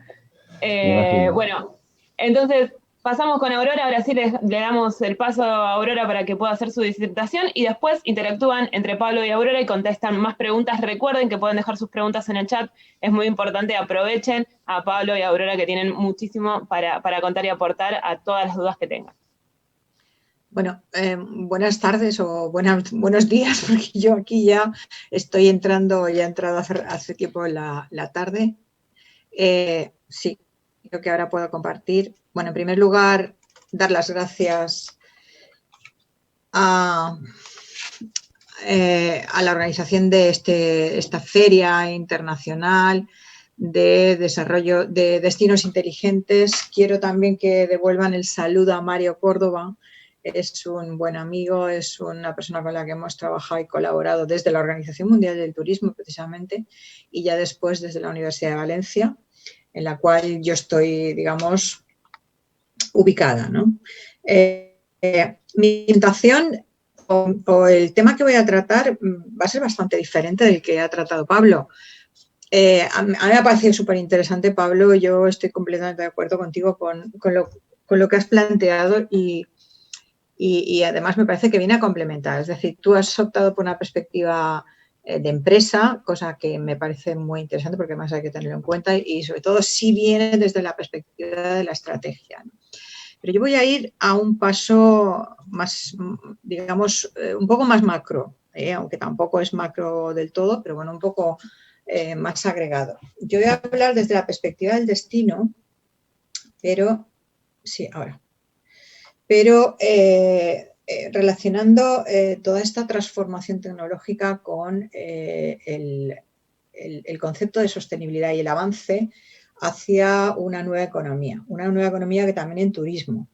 Bueno, entonces pasamos con Aurora. Ahora sí le damos el paso a Aurora para que pueda hacer su disertación, y después interactúan entre Pablo y Aurora y contestan más preguntas. Recuerden que pueden dejar sus preguntas en el chat. Es muy importante, aprovechen a Pablo y a Aurora, que tienen muchísimo para contar y aportar a todas las dudas que tengan. Bueno, buenas tardes o buenos días, porque yo aquí ya estoy entrando, ya he entrado hace tiempo la tarde. Sí, creo que ahora puedo compartir. Bueno, en primer lugar, dar las gracias a la organización de esta feria internacional de desarrollo de destinos inteligentes. Quiero también que devuelvan el saludo a Mario Córdoba. Es un buen amigo, es una persona con la que hemos trabajado y colaborado desde la Organización Mundial del Turismo, precisamente, y ya después desde la Universidad de Valencia, en la cual yo estoy, digamos, ubicada, ¿no? Mi presentación o el tema que voy a tratar va a ser bastante diferente del que ha tratado Pablo. A mí me ha parecido súper interesante, Pablo. Yo estoy completamente de acuerdo contigo con lo que has planteado y además me parece que viene a complementar. Es decir, tú has optado por una perspectiva de empresa, cosa que me parece muy interesante porque además hay que tenerlo en cuenta y sobre todo si viene desde la perspectiva de la estrategia, ¿no? Pero yo voy a ir a un paso más, digamos, un poco más macro, aunque tampoco es macro del todo, pero bueno, un poco más agregado. Yo voy a hablar desde la perspectiva del destino, pero sí, ahora. Pero relacionando toda esta transformación tecnológica con el concepto de sostenibilidad y el avance hacia una nueva economía que también en turismo.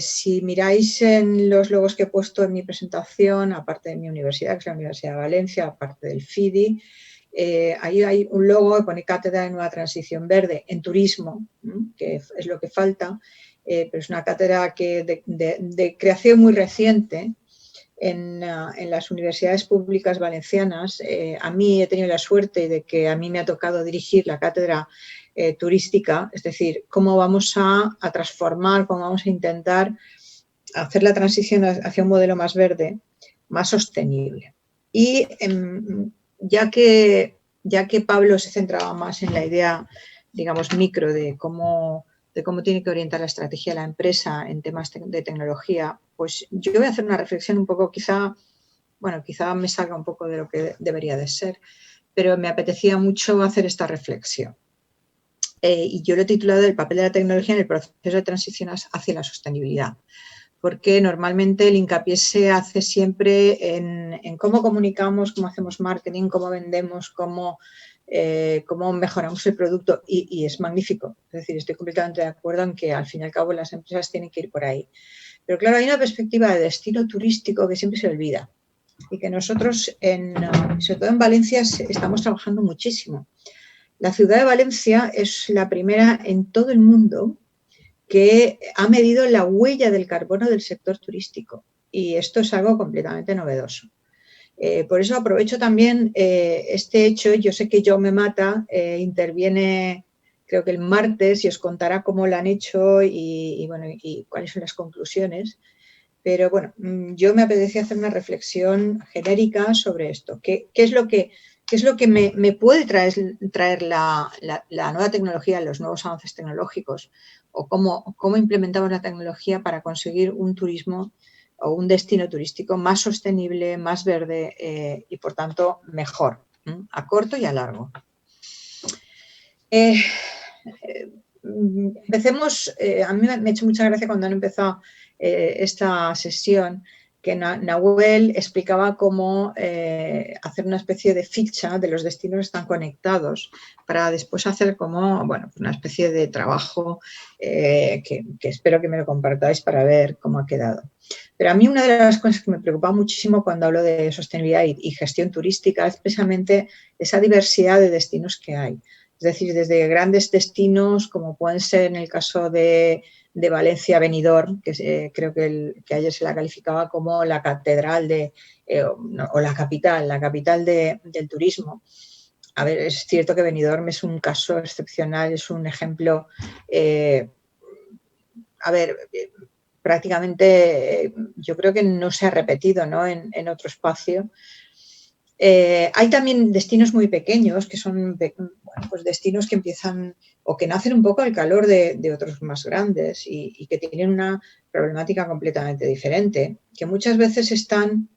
Si miráis en los logos que he puesto en mi presentación, aparte de mi universidad, que es la Universidad de Valencia, aparte del FIDI, ahí hay un logo que pone Cátedra de Nueva Transición Verde en turismo, que es lo que falta, pero es una cátedra de creación muy reciente en las universidades públicas valencianas. A mí he tenido la suerte de que a mí me ha tocado dirigir la cátedra turística, es decir, cómo vamos a transformar, cómo vamos a intentar hacer la transición hacia un modelo más verde, más sostenible. Y ya que Pablo se centraba más en la idea, digamos, micro de cómo tiene que orientar la estrategia de la empresa en temas de tecnología, pues yo voy a hacer una reflexión un poco, quizá me salga un poco de lo que debería de ser, pero me apetecía mucho hacer esta reflexión. Y yo lo he titulado El papel de la tecnología en el proceso de transición hacia la sostenibilidad, porque normalmente el hincapié se hace siempre en cómo comunicamos, cómo hacemos marketing, cómo vendemos, cómo mejoramos el producto, y es magnífico. Es decir, estoy completamente de acuerdo en que al fin y al cabo las empresas tienen que ir por ahí. Pero claro, hay una perspectiva de destino turístico que siempre se olvida y que nosotros, sobre todo en Valencia, estamos trabajando muchísimo. La ciudad de Valencia es la primera en todo el mundo que ha medido la huella del carbono del sector turístico, y esto es algo completamente novedoso. Por eso aprovecho también este hecho. Yo sé que Jaume Mata interviene, creo que el martes, y os contará cómo lo han hecho y cuáles son las conclusiones. Pero bueno, yo me apetecía hacer una reflexión genérica sobre esto. ¿Qué es lo que me puede traer la nueva tecnología, los nuevos avances tecnológicos? ¿O cómo implementamos la tecnología para conseguir un turismo o un destino turístico más sostenible, más verde y, por tanto, mejor, a corto y a largo? Empecemos. A mí me ha hecho mucha gracia cuando han empezado esta sesión, que Nahuel explicaba cómo hacer una especie de ficha de los destinos que están conectados para después hacer como, una especie de trabajo que espero que me lo compartáis para ver cómo ha quedado. Pero a mí una de las cosas que me preocupa muchísimo cuando hablo de sostenibilidad y gestión turística es precisamente esa diversidad de destinos que hay. Es decir, desde grandes destinos, como pueden ser en el caso de Valencia, Benidorm, que creo que ayer se la calificaba como la catedral o la capital del turismo. A ver, es cierto que Benidorm es un caso excepcional, es un ejemplo, prácticamente yo creo que no se ha repetido, ¿no?, en otro espacio. Hay también destinos muy pequeños, que son pues destinos que empiezan o que nacen un poco al calor de otros más grandes y que tienen una problemática completamente diferente, que muchas veces están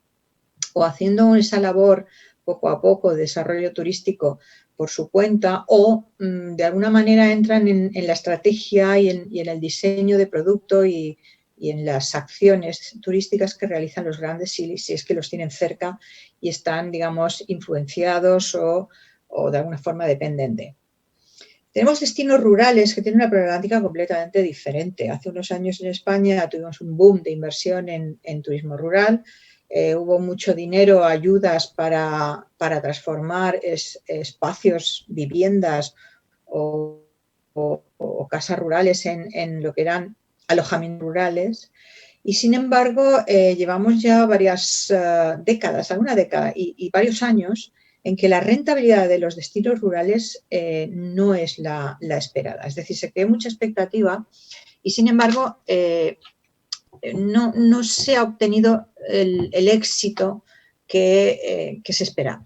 o haciendo esa labor poco a poco de desarrollo turístico por su cuenta o de alguna manera entran en la estrategia y en el diseño de producto y en las acciones turísticas que realizan los grandes si es que los tienen cerca y están, digamos, influenciados o de alguna forma dependen de. Tenemos destinos rurales que tienen una problemática completamente diferente. Hace unos años en España tuvimos un boom de inversión en turismo rural. Hubo mucho dinero, ayudas para transformar espacios, viviendas o casas rurales en lo que eran alojamientos rurales. Y sin embargo, llevamos ya varias décadas, alguna década y varios años en que la rentabilidad de los destinos rurales no es la esperada. Es decir, se crea mucha expectativa y sin embargo no se ha obtenido el éxito que se esperaba.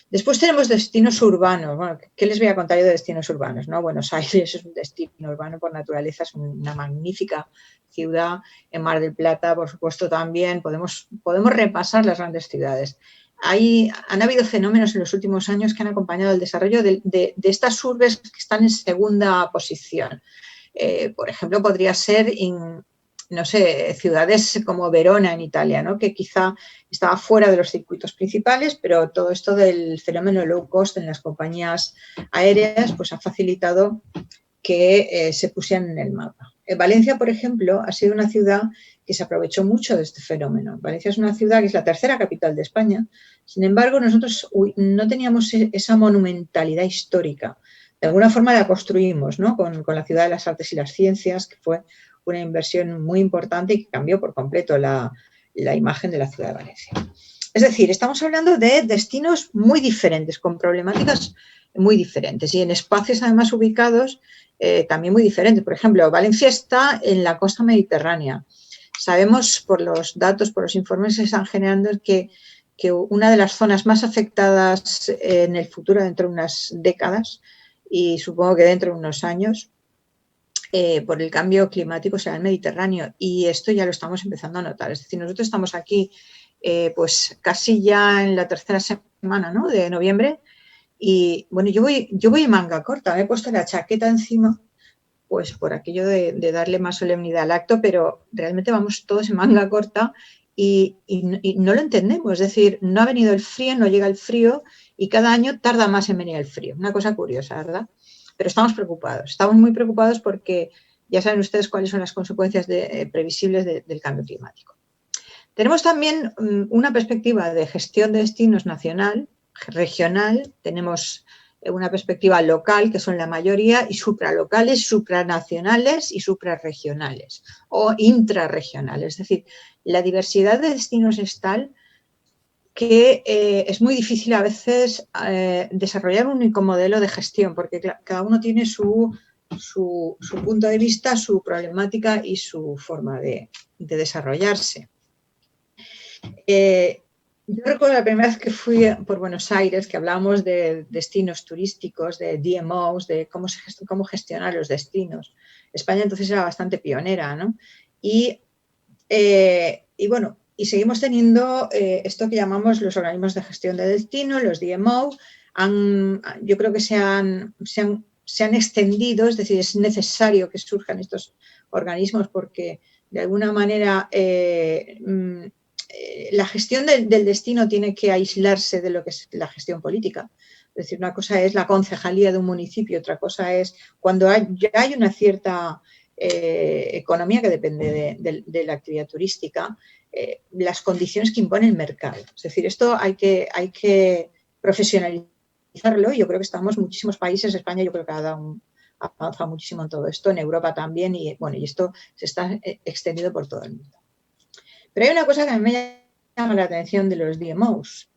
Después tenemos destinos urbanos. Bueno, ¿qué les voy a contar yo de destinos urbanos? ¿No? Buenos Aires es un destino urbano por naturaleza, es una magnífica ciudad. En Mar del Plata, por supuesto, también. Podemos repasar las grandes ciudades. Han habido fenómenos en los últimos años que han acompañado el desarrollo de estas urbes que están en segunda posición. Por ejemplo, podría ser no sé, ciudades como Verona en Italia, ¿no? Que quizá estaba fuera de los circuitos principales, pero todo esto del fenómeno low cost en las compañías aéreas pues ha facilitado que se pusieran en el mapa. Valencia, por ejemplo, ha sido una ciudad que se aprovechó mucho de este fenómeno. Valencia es una ciudad que es la tercera capital de España, sin embargo, nosotros no teníamos esa monumentalidad histórica. De alguna forma la construimos, ¿no? Con la Ciudad de las Artes y las Ciencias, que fue una inversión muy importante y que cambió por completo la imagen de la ciudad de Valencia. Es decir, estamos hablando de destinos muy diferentes, con problemáticas muy diferentes y en espacios además ubicados también muy diferentes. Por ejemplo, Valencia está en la costa mediterránea. Sabemos por los datos, por los informes que se están generando que una de las zonas más afectadas en el futuro, dentro de unas décadas y supongo que dentro de unos años, por el cambio climático será el Mediterráneo y esto ya lo estamos empezando a notar. Es decir, nosotros estamos aquí pues casi ya en la tercera semana, ¿no? De noviembre y bueno, yo voy en manga corta, me he puesto la chaqueta encima pues por aquello de darle más solemnidad al acto, pero realmente vamos todos en manga corta y no lo entendemos. Es decir, no ha venido el frío, no llega el frío y cada año tarda más en venir el frío. Una cosa curiosa, ¿verdad? Pero estamos muy preocupados porque ya saben ustedes cuáles son las consecuencias previsibles del cambio climático. Tenemos también una perspectiva de gestión de destinos nacional, regional, tenemos una perspectiva local, que son la mayoría, y supralocales, supranacionales y suprarregionales o intrarregionales. Es decir, la diversidad de destinos es tal que es muy difícil a veces desarrollar un único modelo de gestión, porque cada uno tiene su punto de vista, su problemática y su forma de desarrollarse. Yo recuerdo la primera vez que fui por Buenos Aires, que hablábamos de destinos turísticos, de DMOs, de cómo gestionar los destinos. España entonces era bastante pionera, ¿no? Y bueno, y seguimos teniendo esto que llamamos los organismos de gestión de destino, los DMO. Yo creo que se han extendido, es decir, es necesario que surjan estos organismos porque de alguna manera la gestión del destino tiene que aislarse de lo que es la gestión política. Es decir, una cosa es la concejalía de un municipio, otra cosa es cuando ya hay una cierta economía que depende de la actividad turística, las condiciones que impone el mercado. Es decir, esto hay que profesionalizarlo y yo creo que estamos muchísimos países, España yo creo que ha avanzado muchísimo en todo esto, en Europa también y bueno, y esto se está extendiendo por todo el mundo. Pero hay una cosa que a mí me llama la atención de los DMOs,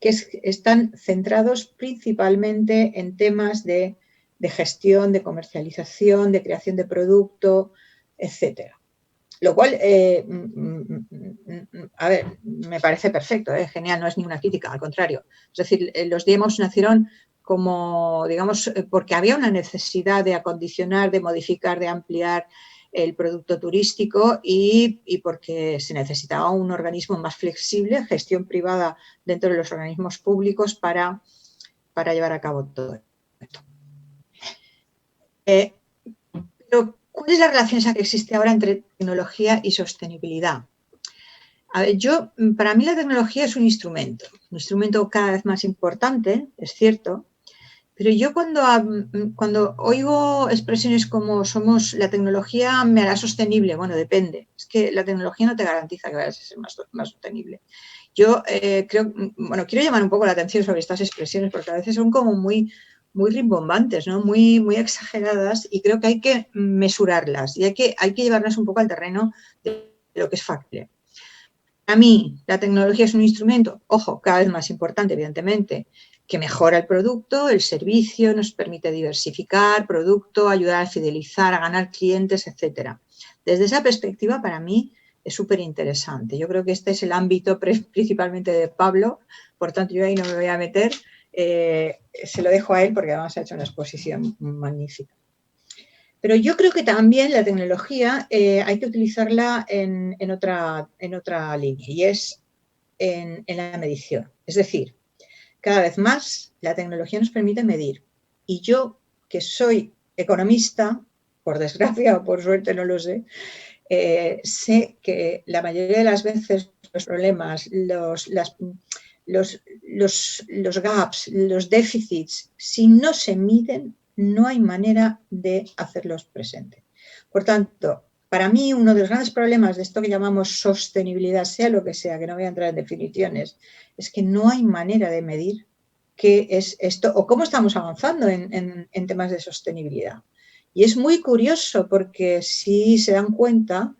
que están centrados principalmente en temas de gestión, de comercialización, de creación de producto, etcétera. Lo cual a ver, me parece perfecto, genial, no es ninguna crítica, al contrario. Es decir, los DMOs nacieron como, digamos, porque había una necesidad de acondicionar, de modificar, de ampliar el producto turístico y porque se necesitaba un organismo más flexible, gestión privada dentro de los organismos públicos para llevar a cabo todo esto. Pero, ¿cuál es la relación esa que existe ahora entre tecnología y sostenibilidad? A ver, para mí la tecnología es un instrumento cada vez más importante, es cierto, pero yo cuando oigo expresiones como la tecnología me hará sostenible, bueno, depende, es que la tecnología no te garantiza que vayas a ser más sostenible. Yo quiero llamar un poco la atención sobre estas expresiones porque a veces son como muy rimbombantes, ¿no? muy exageradas, y creo que hay que mesurarlas y hay que llevarlas un poco al terreno de lo que es factible. A mí, la tecnología es un instrumento, ojo, cada vez más importante, evidentemente, que mejora el producto, el servicio, nos permite diversificar producto, ayudar a fidelizar, a ganar clientes, etcétera. Desde esa perspectiva, para mí, es súper interesante. Yo creo que este es el ámbito principalmente de Pablo, por tanto, yo ahí no me voy a meter. Se lo dejo a él porque además ha hecho una exposición magnífica. Pero yo creo que también la tecnología hay que utilizarla en otra línea, y es en la medición. Es decir, cada vez más la tecnología nos permite medir. Y yo, que soy economista, por desgracia o por suerte, no lo sé, sé que la mayoría de las veces los problemas, los gaps, los déficits, si no se miden, no hay manera de hacerlos presentes. Por tanto, para mí uno de los grandes problemas de esto que llamamos sostenibilidad, sea lo que sea, que no voy a entrar en definiciones, es que no hay manera de medir qué es esto o cómo estamos avanzando en temas de sostenibilidad. Y es muy curioso porque si se dan cuenta,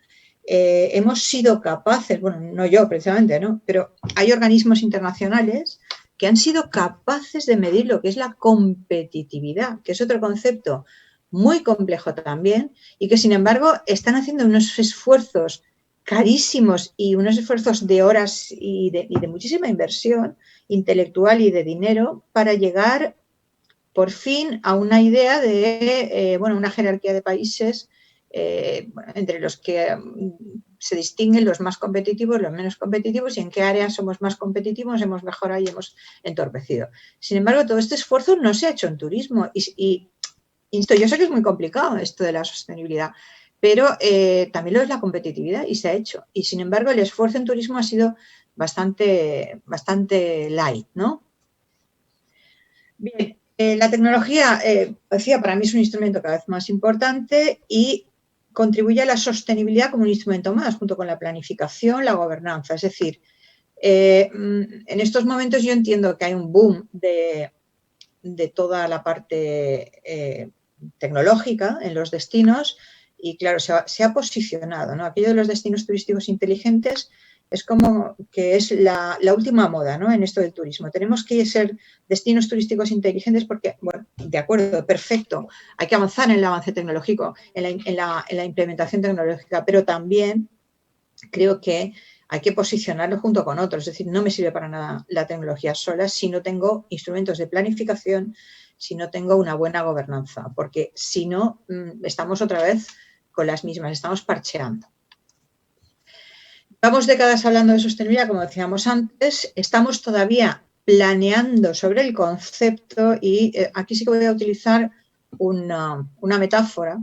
hemos sido capaces, bueno, no yo precisamente, ¿no? Pero hay organismos internacionales que han sido capaces de medir lo que es la competitividad, que es otro concepto muy complejo también, y que sin embargo están haciendo unos esfuerzos carísimos y unos esfuerzos de horas y de muchísima inversión intelectual y de dinero para llegar por fin a una idea de una jerarquía de países entre los que se distinguen los más competitivos, los menos competitivos, y en qué áreas somos más competitivos, hemos mejorado y hemos entorpecido. Sin embargo, todo este esfuerzo no se ha hecho en turismo y insisto, yo sé que es muy complicado esto de la sostenibilidad, pero también lo es la competitividad y se ha hecho. Y sin embargo, el esfuerzo en turismo ha sido bastante light, ¿no? Bien, la tecnología, decía, para mí es un instrumento cada vez más importante y contribuye a la sostenibilidad como un instrumento más, junto con la planificación, la gobernanza. Es decir, en estos momentos yo entiendo que hay un boom de toda la parte tecnológica en los destinos y, claro, se ha posicionado, ¿no? Aquello de los destinos turísticos inteligentes es como que es la última moda, ¿no? En esto del turismo. Tenemos que ser destinos turísticos inteligentes porque, bueno, de acuerdo, perfecto, hay que avanzar en el avance tecnológico, en la implementación tecnológica, pero también creo que hay que posicionarlo junto con otros. Es decir, no me sirve para nada la tecnología sola si no tengo instrumentos de planificación, si no tengo una buena gobernanza, porque si no, estamos otra vez con las mismas, estamos parcheando. Llevamos décadas hablando de sostenibilidad, como decíamos antes, estamos todavía planeando sobre el concepto y aquí sí que voy a utilizar una metáfora,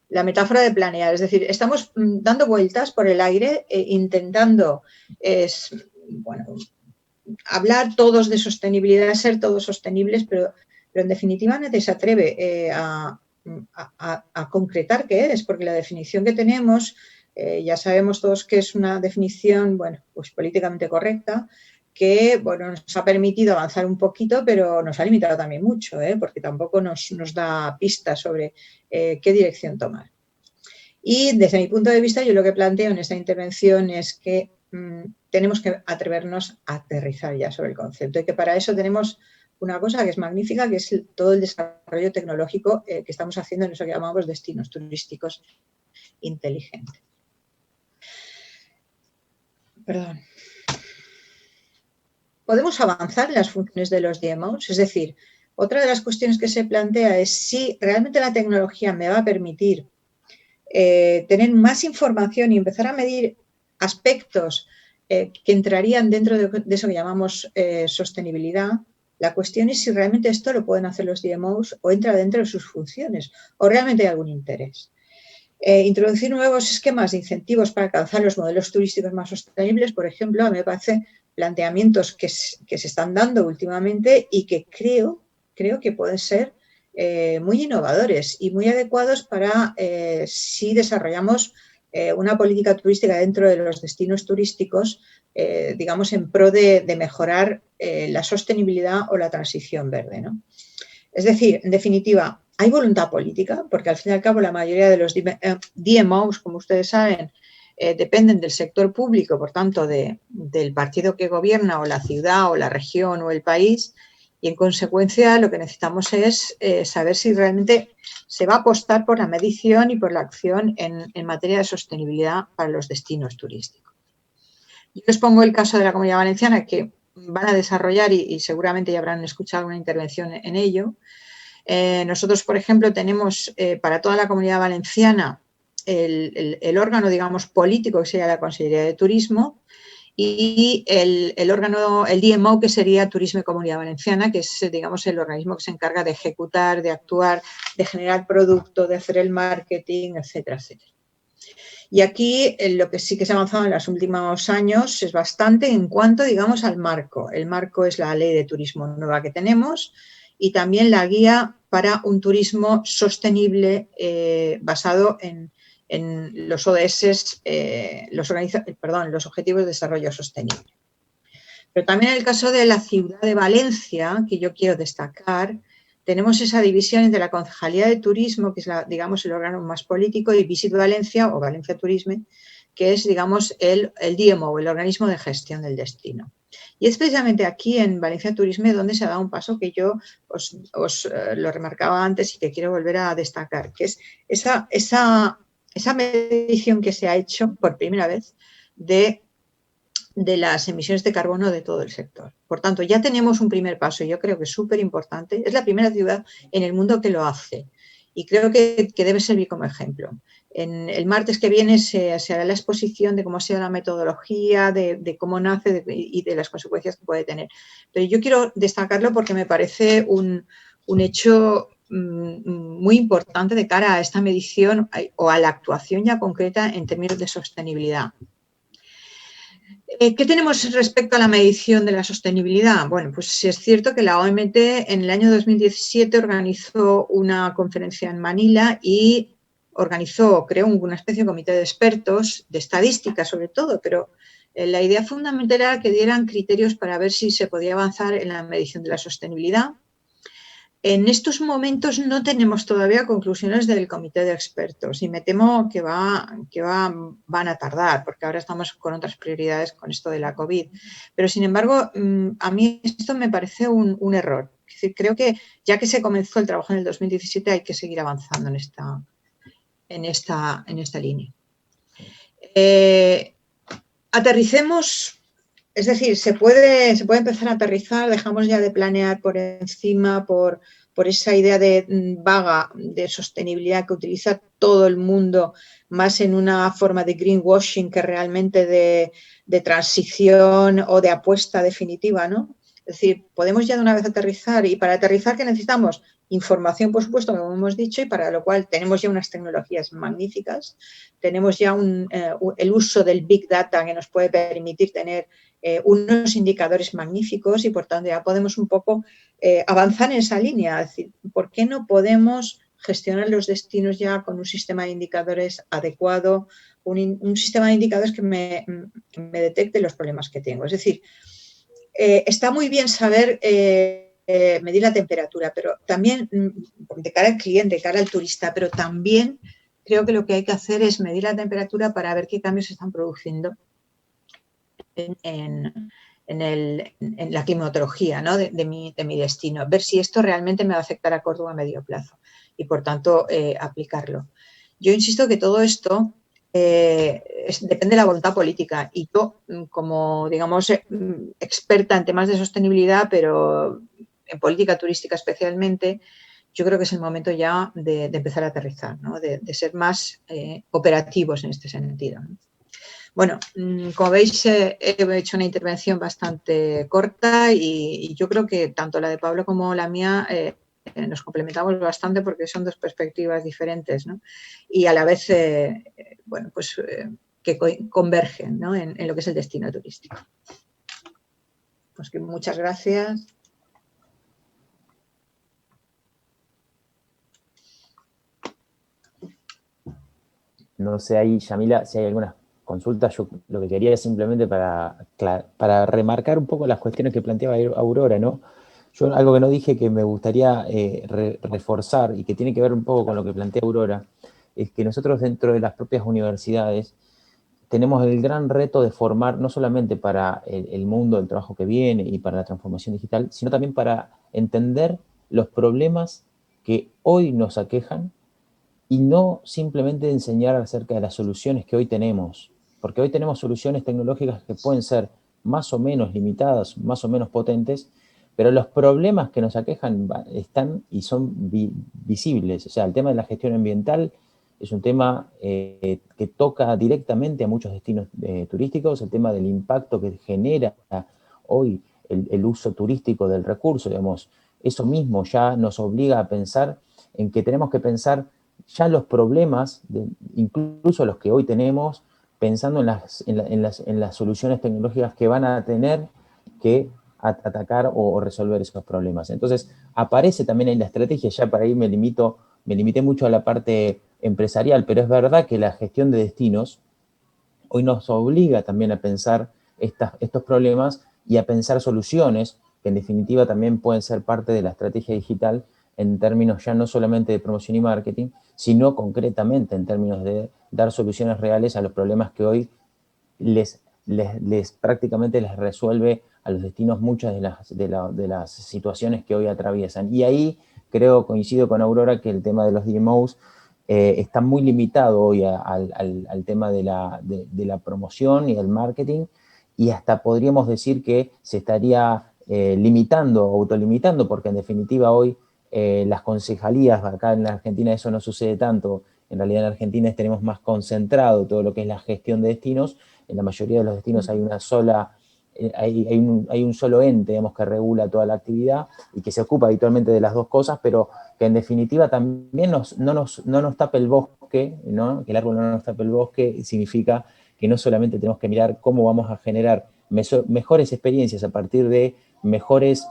la metáfora de planear, es decir, estamos dando vueltas por el aire intentando hablar todos de sostenibilidad, ser todos sostenibles, pero en definitiva nadie se atreve a concretar qué es, porque la definición que tenemos, ya sabemos todos que es una definición, pues políticamente correcta, que nos ha permitido avanzar un poquito, pero nos ha limitado también mucho, porque tampoco nos da pistas sobre qué dirección tomar. Y desde mi punto de vista, yo lo que planteo en esta intervención es que tenemos que atrevernos a aterrizar ya sobre el concepto y que para eso tenemos una cosa que es magnífica, que es todo el desarrollo tecnológico que estamos haciendo en eso que llamamos destinos turísticos inteligentes. perdón. Podemos avanzar en las funciones de los DMOs, es decir, otra de las cuestiones que se plantea es si realmente la tecnología me va a permitir tener más información y empezar a medir aspectos que entrarían dentro de eso que llamamos sostenibilidad. La cuestión es si realmente esto lo pueden hacer los DMOs o entra dentro de sus funciones o realmente hay algún interés. Introducir nuevos esquemas de incentivos para alcanzar los modelos turísticos más sostenibles, por ejemplo, a mí me parece planteamientos que se están dando últimamente y que creo que pueden ser muy innovadores y muy adecuados para si desarrollamos una política turística dentro de los destinos turísticos, digamos, en pro de mejorar la sostenibilidad o la transición verde, ¿no? Es decir, en definitiva, hay voluntad política, porque al fin y al cabo la mayoría de los DMOs, como ustedes saben, dependen del sector público, por tanto, del partido que gobierna o la ciudad o la región o el país, y en consecuencia lo que necesitamos es saber si realmente se va a apostar por la medición y por la acción en materia de sostenibilidad para los destinos turísticos. Yo les pongo el caso de la Comunidad Valenciana, que van a desarrollar y seguramente ya habrán escuchado una intervención en ello. Nosotros, por ejemplo, tenemos para toda la Comunidad Valenciana el órgano, digamos, político, que sería la Consellería de Turismo, y el órgano, el DMO, que sería Turismo y Comunidad Valenciana, que es, digamos, el organismo que se encarga de ejecutar, de actuar, de generar producto, de hacer el marketing, etcétera, etcétera. Y aquí lo que sí que se ha avanzado en los últimos años es bastante en cuanto, digamos, al marco. El marco es la Ley de Turismo nueva que tenemos y también la guía para un turismo sostenible basado en los ODS, los Objetivos de Desarrollo Sostenible. Pero también en el caso de la ciudad de Valencia, que yo quiero destacar, tenemos esa división entre la Concejalía de Turismo, que es, digamos, el órgano más político, y Visit Valencia o Valencia Turisme, que es, digamos, el DMO, el organismo de gestión del destino. Y es precisamente aquí en Valencia Turisme donde se ha dado un paso que yo os lo remarcaba antes y que quiero volver a destacar, que es esa medición que se ha hecho por primera vez de las emisiones de carbono de todo el sector. Por tanto, ya tenemos un primer paso, yo creo que es súper importante. Es la primera ciudad en el mundo que lo hace y creo que debe servir como ejemplo. El martes que viene se hará la exposición de cómo ha sido la metodología, de cómo nace y de las consecuencias que puede tener. Pero yo quiero destacarlo porque me parece un hecho muy importante de cara a esta medición o a la actuación ya concreta en términos de sostenibilidad. ¿Qué tenemos respecto a la medición de la sostenibilidad? Bueno, pues es cierto que la OMT en el año 2017 organizó una conferencia en Manila y creó una especie de comité de expertos, de estadística sobre todo, pero la idea fundamental era que dieran criterios para ver si se podía avanzar en la medición de la sostenibilidad. En estos momentos no tenemos todavía conclusiones del comité de expertos y me temo que van a tardar porque ahora estamos con otras prioridades con esto de la COVID. Pero, sin embargo, a mí esto me parece un error. Es decir, creo que ya que se comenzó el trabajo en el 2017 hay que seguir avanzando en esta línea. Aterricemos. Es decir, se puede empezar a aterrizar, dejamos ya de planear por encima, por esa idea vaga de sostenibilidad que utiliza todo el mundo, más en una forma de greenwashing que realmente de transición o de apuesta definitiva, ¿no? Es decir, podemos ya de una vez aterrizar y para aterrizar, ¿qué necesitamos? Información, por supuesto, como hemos dicho, y para lo cual tenemos ya unas tecnologías magníficas, tenemos ya el uso del Big Data que nos puede permitir tener unos indicadores magníficos y, por tanto, ya podemos un poco avanzar en esa línea. Es decir, ¿por qué no podemos gestionar los destinos ya con un sistema de indicadores adecuado, un sistema de indicadores que me detecte los problemas que tengo? Es decir, está muy bien saber medir la temperatura, pero también de cara al cliente, de cara al turista, pero también creo que lo que hay que hacer es medir la temperatura para ver qué cambios se están produciendo en la climatología, ¿no? de mi destino, ver si esto realmente me va a afectar a corto o a medio plazo y, por tanto, aplicarlo. Yo insisto que todo esto depende de la voluntad política. Y yo, como, digamos, experta en temas de sostenibilidad, pero en política turística especialmente, yo creo que es el momento ya de empezar a aterrizar, ¿no? de ser más operativos en este sentido, ¿no? Bueno, como veis, he hecho una intervención bastante corta y yo creo que tanto la de Pablo como la mía nos complementamos bastante porque son dos perspectivas diferentes, ¿no? Y a la vez, bueno, pues que convergen, ¿no? en lo que es el destino turístico. Pues que muchas gracias. No sé ahí, Yamila, si hay algunas consultas. Yo lo que quería es simplemente para remarcar un poco las cuestiones que planteaba Aurora, ¿no? Yo algo que no dije que me gustaría reforzar y que tiene que ver un poco con lo que plantea Aurora, es que nosotros dentro de las propias universidades tenemos el gran reto de formar no solamente para el mundo del trabajo que viene y para la transformación digital, sino también para entender los problemas que hoy nos aquejan y no simplemente enseñar acerca de las soluciones que hoy tenemos, porque hoy tenemos soluciones tecnológicas que pueden ser más o menos limitadas, más o menos potentes, pero los problemas que nos aquejan están y son visibles. O sea, el tema de la gestión ambiental es un tema que toca directamente a muchos destinos turísticos, el tema del impacto que genera hoy el uso turístico del recurso, digamos, eso mismo ya nos obliga a pensar en que tenemos que pensar ya los problemas, incluso los que hoy tenemos, pensando en las soluciones tecnológicas que van a tener que atacar o resolver esos problemas. Entonces, aparece también en la estrategia, ya para ahí me limité mucho a la parte empresarial, pero es verdad que la gestión de destinos hoy nos obliga también a pensar estos problemas y a pensar soluciones que en definitiva también pueden ser parte de la estrategia digital en términos ya no solamente de promoción y marketing, sino concretamente en términos de dar soluciones reales a los problemas que hoy prácticamente les resuelve a los destinos muchas de las situaciones que hoy atraviesan. Y ahí coincido con Aurora que el tema de los DMOs está muy limitado hoy al tema de la promoción y del marketing, y hasta podríamos decir que se estaría limitando, autolimitando, porque en definitiva hoy las concejalías, acá en la Argentina eso no sucede tanto, en realidad en Argentina tenemos más concentrado todo lo que es la gestión de destinos. En la mayoría de los destinos hay una sola, hay un solo ente, digamos, que regula toda la actividad y que se ocupa habitualmente de las dos cosas, pero que en definitiva también no nos tape el bosque, ¿no? Que el árbol no nos tape el bosque significa que no solamente tenemos que mirar cómo vamos a generar mejores experiencias a partir de mejores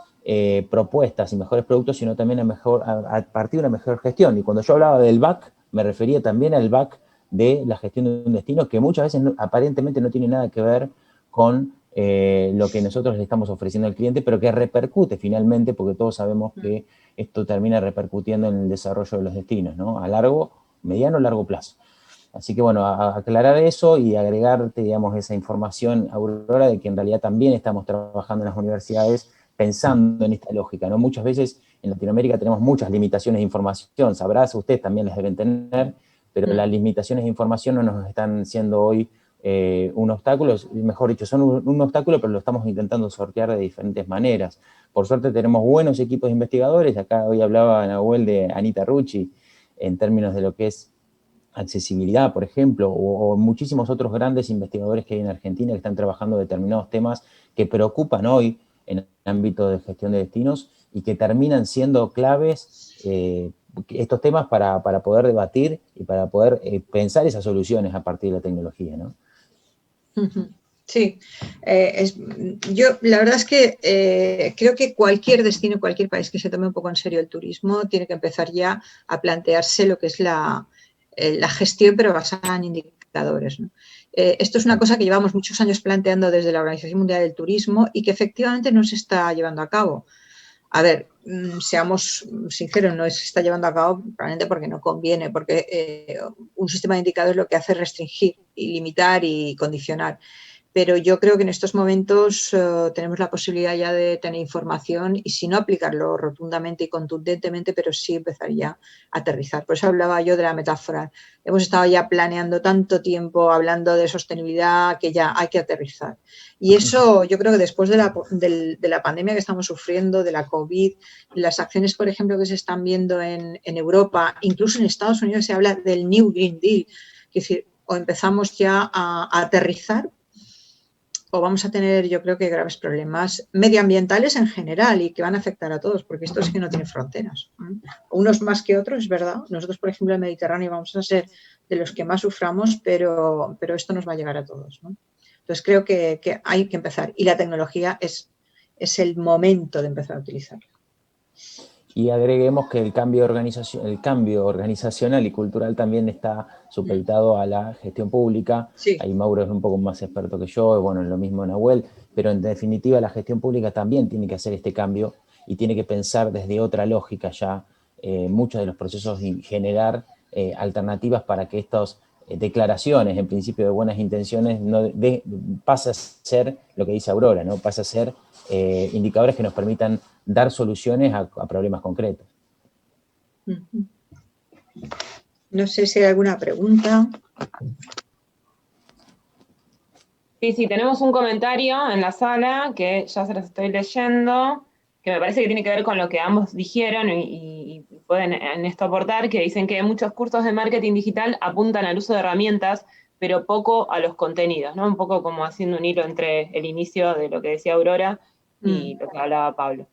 propuestas y mejores productos, sino también a partir de una mejor gestión. Y cuando yo hablaba del back, me refería también al back de la gestión de un destino, que muchas veces aparentemente no tiene nada que ver con lo que nosotros le estamos ofreciendo al cliente, pero que repercute finalmente, porque todos sabemos que esto termina repercutiendo en el desarrollo de los destinos, ¿no? A mediano o largo plazo. Así que bueno, a aclarar eso y agregarte, digamos, esa información, Aurora, de que en realidad también estamos trabajando en las universidades pensando en esta lógica, ¿no? Muchas veces en Latinoamérica tenemos muchas limitaciones de información, sabrás, ustedes también las deben tener, pero las limitaciones de información no nos están siendo hoy un obstáculo, mejor dicho, son un obstáculo, pero lo estamos intentando sortear de diferentes maneras. Por suerte tenemos buenos equipos de investigadores, acá hoy hablaba Nahuel de Anita Rucci, en términos de lo que es accesibilidad, por ejemplo, o muchísimos otros grandes investigadores que hay en Argentina que están trabajando determinados temas que preocupan hoy en el ámbito de gestión de destinos y que terminan siendo claves estos temas para poder debatir y para poder pensar esas soluciones a partir de la tecnología, ¿no? Sí, yo la verdad es que creo que cualquier destino, cualquier país que se tome un poco en serio el turismo tiene que empezar ya a plantearse lo que es la gestión, pero basada en indicadores, ¿no? Esto es una cosa que llevamos muchos años planteando desde la Organización Mundial del Turismo y que efectivamente no se está llevando a cabo. A ver, seamos sinceros, no se está llevando a cabo probablemente porque no conviene, porque un sistema de indicadores lo que hace es restringir y limitar y condicionar. pero yo creo que en estos momentos tenemos la posibilidad ya de tener información y si no aplicarlo rotundamente y contundentemente, pero sí empezar ya a aterrizar. Por eso hablaba yo de la metáfora. Hemos estado ya planeando tanto tiempo, hablando de sostenibilidad, que ya hay que aterrizar. Y eso yo creo que después de la pandemia que estamos sufriendo, de la COVID, las acciones, por ejemplo, que se están viendo en Europa, incluso en Estados Unidos se habla del New Green Deal, es decir, o empezamos ya a aterrizar o vamos a tener, yo creo que graves problemas medioambientales en general y que van a afectar a todos, porque esto es que no tiene fronteras. Unos más que otros, es verdad. Nosotros, por ejemplo, en el Mediterráneo vamos a ser de los que más suframos, pero esto nos va a llegar a todos, ¿no? Entonces, creo que hay que empezar. Y la tecnología es el momento de empezar a utilizarla. Y agreguemos que el cambio organizacional y cultural también está supeditado a la gestión pública. Sí. Ahí Mauro es un poco más experto que yo, bueno, lo mismo Nahuel, pero en definitiva la gestión pública también tiene que hacer este cambio y tiene que pensar desde otra lógica ya muchos de los procesos y generar alternativas para que estas declaraciones, en principio de buenas intenciones, pase a ser lo que dice Aurora, ¿no? Pase a ser indicadores que nos permitan dar soluciones a problemas concretos. No sé si hay alguna pregunta. Sí, tenemos un comentario en la sala que ya se los estoy leyendo, que me parece que tiene que ver con lo que ambos dijeron y pueden en esto aportar, que dicen que muchos cursos de marketing digital apuntan al uso de herramientas, pero poco a los contenidos, ¿no? Un poco como haciendo un hilo entre el inicio de lo que decía Aurora y lo que hablaba Pablo.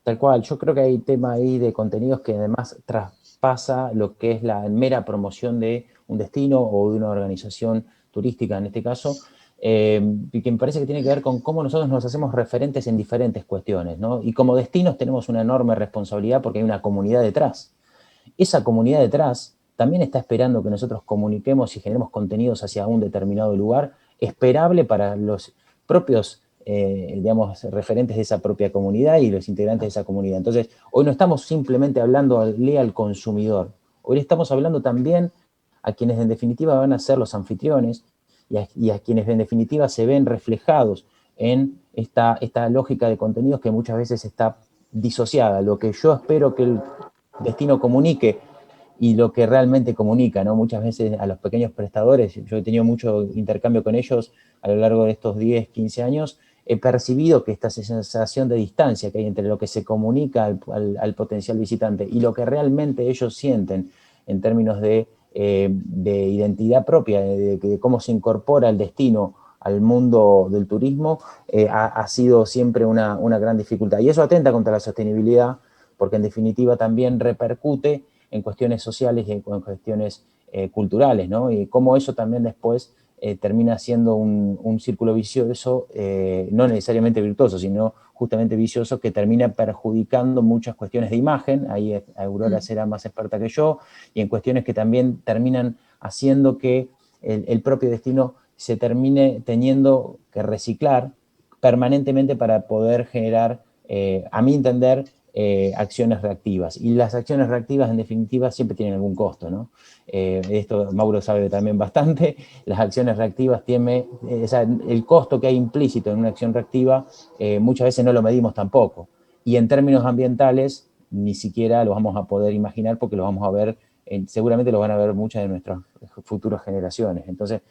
Tal cual, yo creo que hay tema ahí de contenidos que además traspasa lo que es la mera promoción de un destino o de una organización turística en este caso, y que me parece que tiene que ver con cómo nosotros nos hacemos referentes en diferentes cuestiones, ¿no? Y como destinos tenemos una enorme responsabilidad porque hay una comunidad detrás. Esa comunidad detrás también está esperando que nosotros comuniquemos y generemos contenidos hacia un determinado lugar, esperable para los propios digamos, referentes de esa propia comunidad y los integrantes de esa comunidad. Entonces, hoy no estamos simplemente hablando al consumidor, hoy estamos hablando también a quienes en definitiva van a ser los anfitriones y a quienes en definitiva se ven reflejados en esta lógica de contenidos que muchas veces está disociada. Lo que yo espero que el destino comunique y lo que realmente comunica, ¿no? Muchas veces a los pequeños prestadores, yo he tenido mucho intercambio con ellos a lo largo de estos 10, 15 años, he percibido que esta sensación de distancia que hay entre lo que se comunica al potencial visitante y lo que realmente ellos sienten en términos de identidad propia, de cómo se incorpora el destino al mundo del turismo, ha sido siempre una gran dificultad. Y eso atenta contra la sostenibilidad, porque en definitiva también repercute en cuestiones sociales y en cuestiones culturales, ¿no? Y cómo eso también después termina siendo un círculo vicioso, no necesariamente virtuoso, sino justamente vicioso, que termina perjudicando muchas cuestiones de imagen. Ahí Aurora será más experta que yo, y en cuestiones que también terminan haciendo que el propio destino se termine teniendo que reciclar permanentemente para poder generar, a mi entender, acciones reactivas. Y las acciones reactivas, en definitiva, siempre tienen algún costo, ¿no? Esto Mauro sabe también bastante. Las acciones reactivas tienen, o sea, el costo que hay implícito en una acción reactiva, muchas veces no lo medimos tampoco. Y en términos ambientales, ni siquiera lo vamos a poder imaginar porque lo vamos a ver, seguramente lo van a ver muchas de nuestras futuras generaciones. Entonces,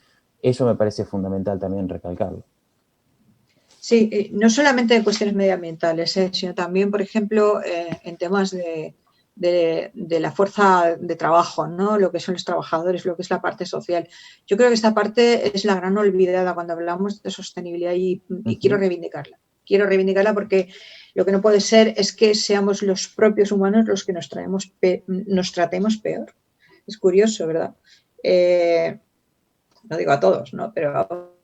eso me parece fundamental también recalcarlo. Sí, no solamente en cuestiones medioambientales, sino también, por ejemplo, en temas de la fuerza de trabajo, ¿no? Lo que son los trabajadores, lo que es la parte social. Yo creo que esta parte es la gran olvidada cuando hablamos de sostenibilidad y quiero reivindicarla. Quiero reivindicarla porque lo que no puede ser es que seamos los propios humanos los que nos tratemos peor. Es curioso, ¿verdad? No digo a todos, ¿no? Pero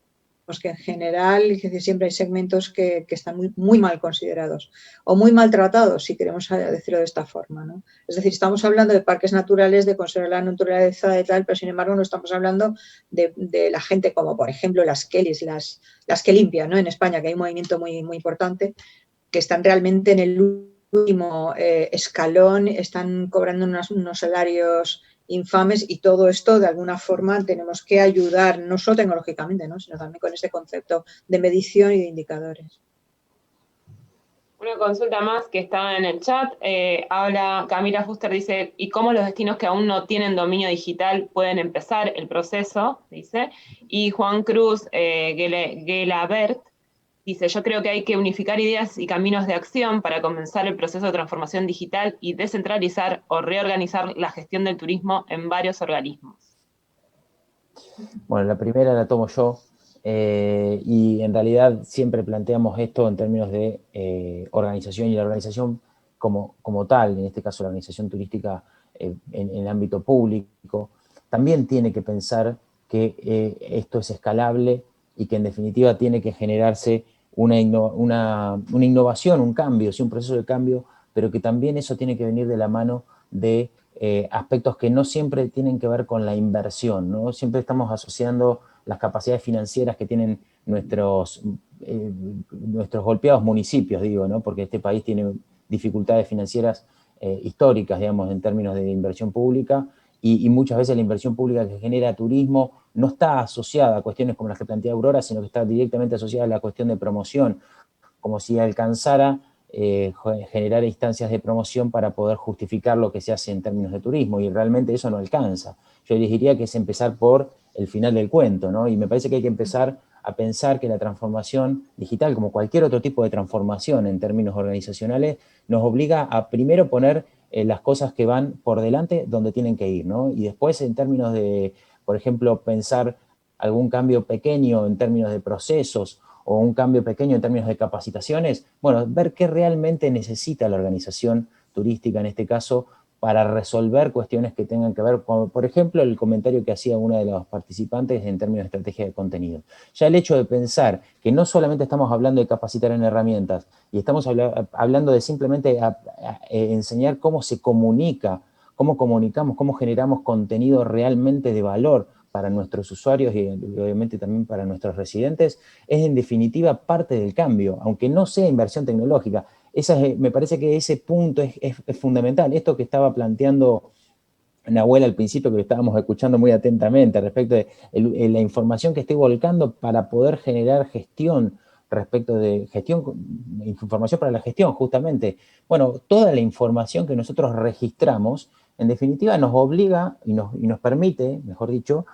que en general siempre hay segmentos que están muy mal considerados o muy maltratados, si queremos decirlo de esta forma, ¿no? Es decir, estamos hablando de parques naturales, de conservar la naturaleza, de tal, pero sin embargo no estamos hablando de la gente como, por ejemplo, las Kellys, las que limpian, ¿no? En España, que hay un movimiento muy importante, que están realmente en el último escalón, están cobrando unos salarios infames, y todo esto de alguna forma tenemos que ayudar, no solo tecnológicamente, ¿no?, sino también con ese concepto de medición y de indicadores. Una consulta más que está en el chat, habla Camila Fuster, dice, ¿y cómo los destinos que aún no tienen dominio digital pueden empezar el proceso? Dice, y Juan Cruz Gelabert dice, yo creo que hay que unificar ideas y caminos de acción para comenzar el proceso de transformación digital y descentralizar o reorganizar la gestión del turismo en varios organismos. Bueno, la primera la tomo yo. Y en realidad siempre planteamos esto en términos de organización, y la organización como tal, en este caso la organización turística en el ámbito público, también tiene que pensar que esto es escalable y que en definitiva tiene que generarse una innovación, un cambio, sí, un proceso de cambio, pero que también eso tiene que venir de la mano de aspectos que no siempre tienen que ver con la inversión, ¿no? Siempre estamos asociando las capacidades financieras que tienen nuestros golpeados municipios, digo, ¿no? Porque este país tiene dificultades financieras históricas, digamos, en términos de inversión pública, y muchas veces la inversión pública que genera turismo no está asociada a cuestiones como las que plantea Aurora, sino que está directamente asociada a la cuestión de promoción, como si alcanzara generar instancias de promoción para poder justificar lo que se hace en términos de turismo, y realmente eso no alcanza. Yo les diría que es empezar por el final del cuento, ¿no? Y me parece que hay que empezar a pensar que la transformación digital, como cualquier otro tipo de transformación en términos organizacionales, nos obliga a primero poner las cosas que van por delante donde tienen que ir, ¿no? Y después, en términos de, por ejemplo, pensar algún cambio pequeño en términos de procesos, o un cambio pequeño en términos de capacitaciones, bueno, ver qué realmente necesita la organización turística en este caso para resolver cuestiones que tengan que ver con, por ejemplo, el comentario que hacía una de los participantes en términos de estrategia de contenido. Ya el hecho de pensar que no solamente estamos hablando de capacitar en herramientas, y estamos hablando de simplemente enseñar cómo se comunica, cómo comunicamos, cómo generamos contenido realmente de valor para nuestros usuarios y obviamente también para nuestros residentes, es en definitiva parte del cambio, aunque no sea inversión tecnológica. Me parece que ese punto es fundamental. Esto que estaba planteando Nahuel al principio, que lo estábamos escuchando muy atentamente, respecto de la información que estoy volcando para poder generar gestión, respecto de información para la gestión, justamente. Bueno, toda la información que nosotros registramos, en definitiva, nos obliga y nos permite, mejor dicho,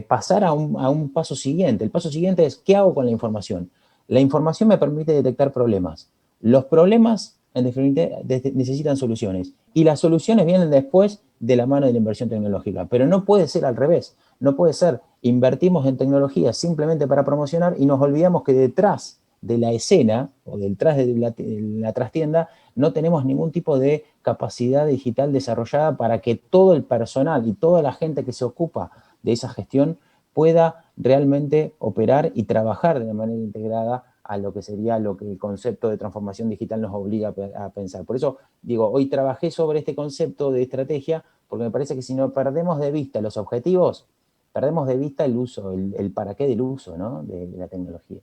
pasar a un paso siguiente. El paso siguiente es, ¿qué hago con la información? La información me permite detectar problemas. Los problemas, en definitiva, necesitan soluciones. Y las soluciones vienen después de la mano de la inversión tecnológica. Pero no puede ser al revés. No puede ser, invertimos en tecnología simplemente para promocionar y nos olvidamos que detrás de la escena o detrás de la trastienda no tenemos ningún tipo de capacidad digital desarrollada para que todo el personal y toda la gente que se ocupa de esa gestión pueda realmente operar y trabajar de manera integrada a lo que sería lo que el concepto de transformación digital nos obliga a pensar. Por eso digo, hoy trabajé sobre este concepto de estrategia, porque me parece que si no perdemos de vista los objetivos, perdemos de vista el uso, el para qué del uso, ¿no?, de la tecnología.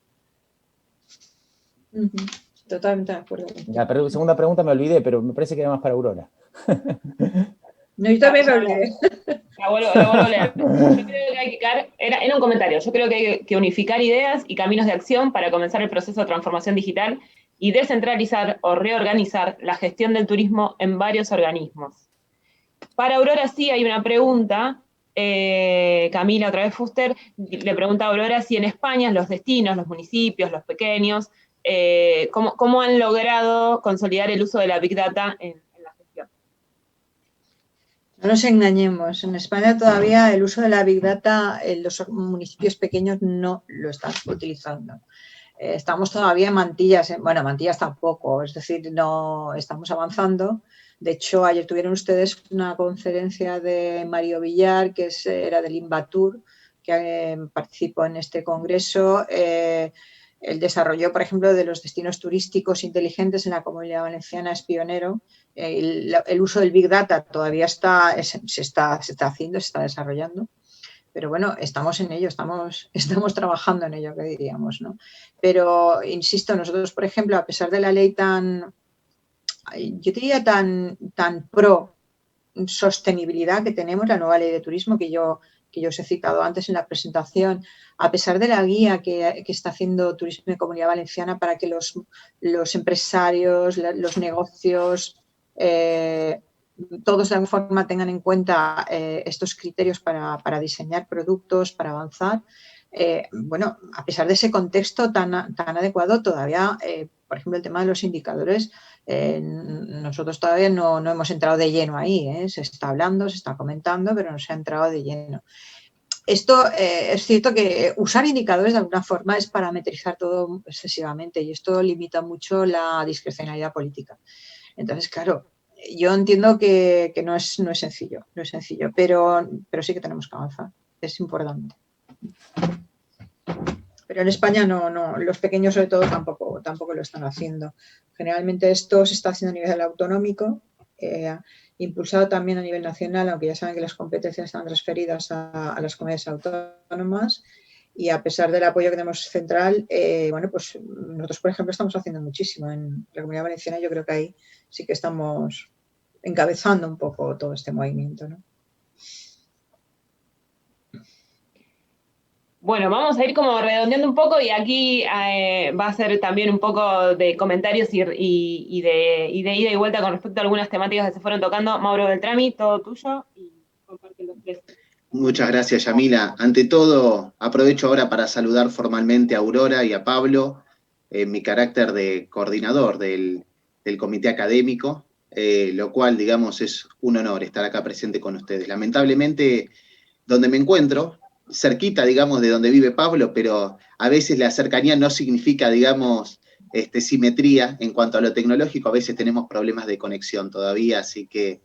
Totalmente de acuerdo. La segunda pregunta me olvidé, pero me parece que era más para Aurora. No, yo también me olvidé. La vuelvo a leer. Yo creo que hay que era un comentario, yo creo que hay que unificar ideas y caminos de acción para comenzar el proceso de transformación digital y descentralizar o reorganizar la gestión del turismo en varios organismos. Para Aurora sí hay una pregunta, Camila, otra vez Fuster, le pregunta a Aurora si en España los destinos, los municipios, los pequeños, ¿cómo han logrado consolidar el uso de la Big Data en la gestión? No nos engañemos, en España todavía el uso de la Big Data en los municipios pequeños no lo están utilizando. Estamos todavía en mantillas, bueno, mantillas tampoco, es decir, no estamos avanzando. De hecho, ayer tuvieron ustedes una conferencia de Mario Villar, que era del Invatur, que participó en este congreso. El desarrollo, por ejemplo, de los destinos turísticos inteligentes en la Comunidad Valenciana es pionero. El uso del Big Data todavía se está haciendo, se está desarrollando. Pero bueno, estamos en ello, estamos trabajando en ello, que diríamos, ¿no? Pero, insisto, nosotros, por ejemplo, a pesar de la ley yo diría tan pro sostenibilidad que tenemos, la nueva ley de turismo que yo os he citado antes en la presentación, a pesar de la guía que está haciendo Turismo y Comunidad Valenciana para que los empresarios, los negocios, todos de alguna forma tengan en cuenta estos criterios para diseñar productos, para avanzar. Bueno, a pesar de ese contexto tan adecuado, todavía, por ejemplo, el tema de los indicadores, nosotros todavía no hemos entrado de lleno ahí, se está hablando, se está comentando, pero no se ha entrado de lleno. Esto es cierto que usar indicadores de alguna forma es parametrizar todo excesivamente y esto limita mucho la discrecionalidad política. Entonces, claro, yo entiendo que no es sencillo, pero sí que tenemos que avanzar, es importante. Pero en España no, los pequeños sobre todo tampoco lo están haciendo. Generalmente esto se está haciendo a nivel autonómico, impulsado también a nivel nacional, aunque ya saben que las competencias están transferidas a las comunidades autónomas y a pesar del apoyo que tenemos central, bueno, pues nosotros, por ejemplo, estamos haciendo muchísimo. En la Comunidad Valenciana yo creo que ahí sí que estamos encabezando un poco todo este movimiento, ¿no? Bueno, vamos a ir como redondeando un poco y aquí va a ser también un poco de comentarios y de ida y vuelta con respecto a algunas temáticas que se fueron tocando. Mauro Beltrami, todo tuyo y comparten los tres. Muchas gracias, Yamila. Ante todo, aprovecho ahora para saludar formalmente a Aurora y a Pablo en mi carácter de coordinador del comité académico, lo cual, digamos, es un honor estar acá presente con ustedes. Lamentablemente, donde me encuentro, cerquita, digamos, de donde vive Pablo, pero a veces la cercanía no significa, digamos, simetría en cuanto a lo tecnológico. A veces tenemos problemas de conexión todavía, así que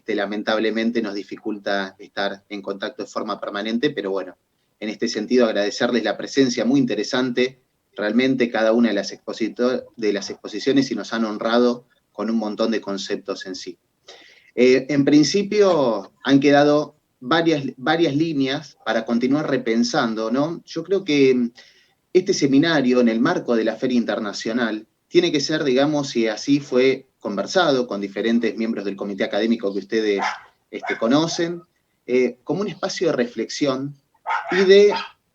lamentablemente nos dificulta estar en contacto de forma permanente, pero bueno, en este sentido agradecerles la presencia muy interesante, realmente cada una de las exposiciones y nos han honrado con un montón de conceptos en sí. En principio han quedado varias líneas para continuar repensando, ¿no? Yo creo que este seminario, en el marco de la Feria Internacional, tiene que ser, digamos, y así fue conversado con diferentes miembros del comité académico que ustedes conocen, como un espacio de reflexión y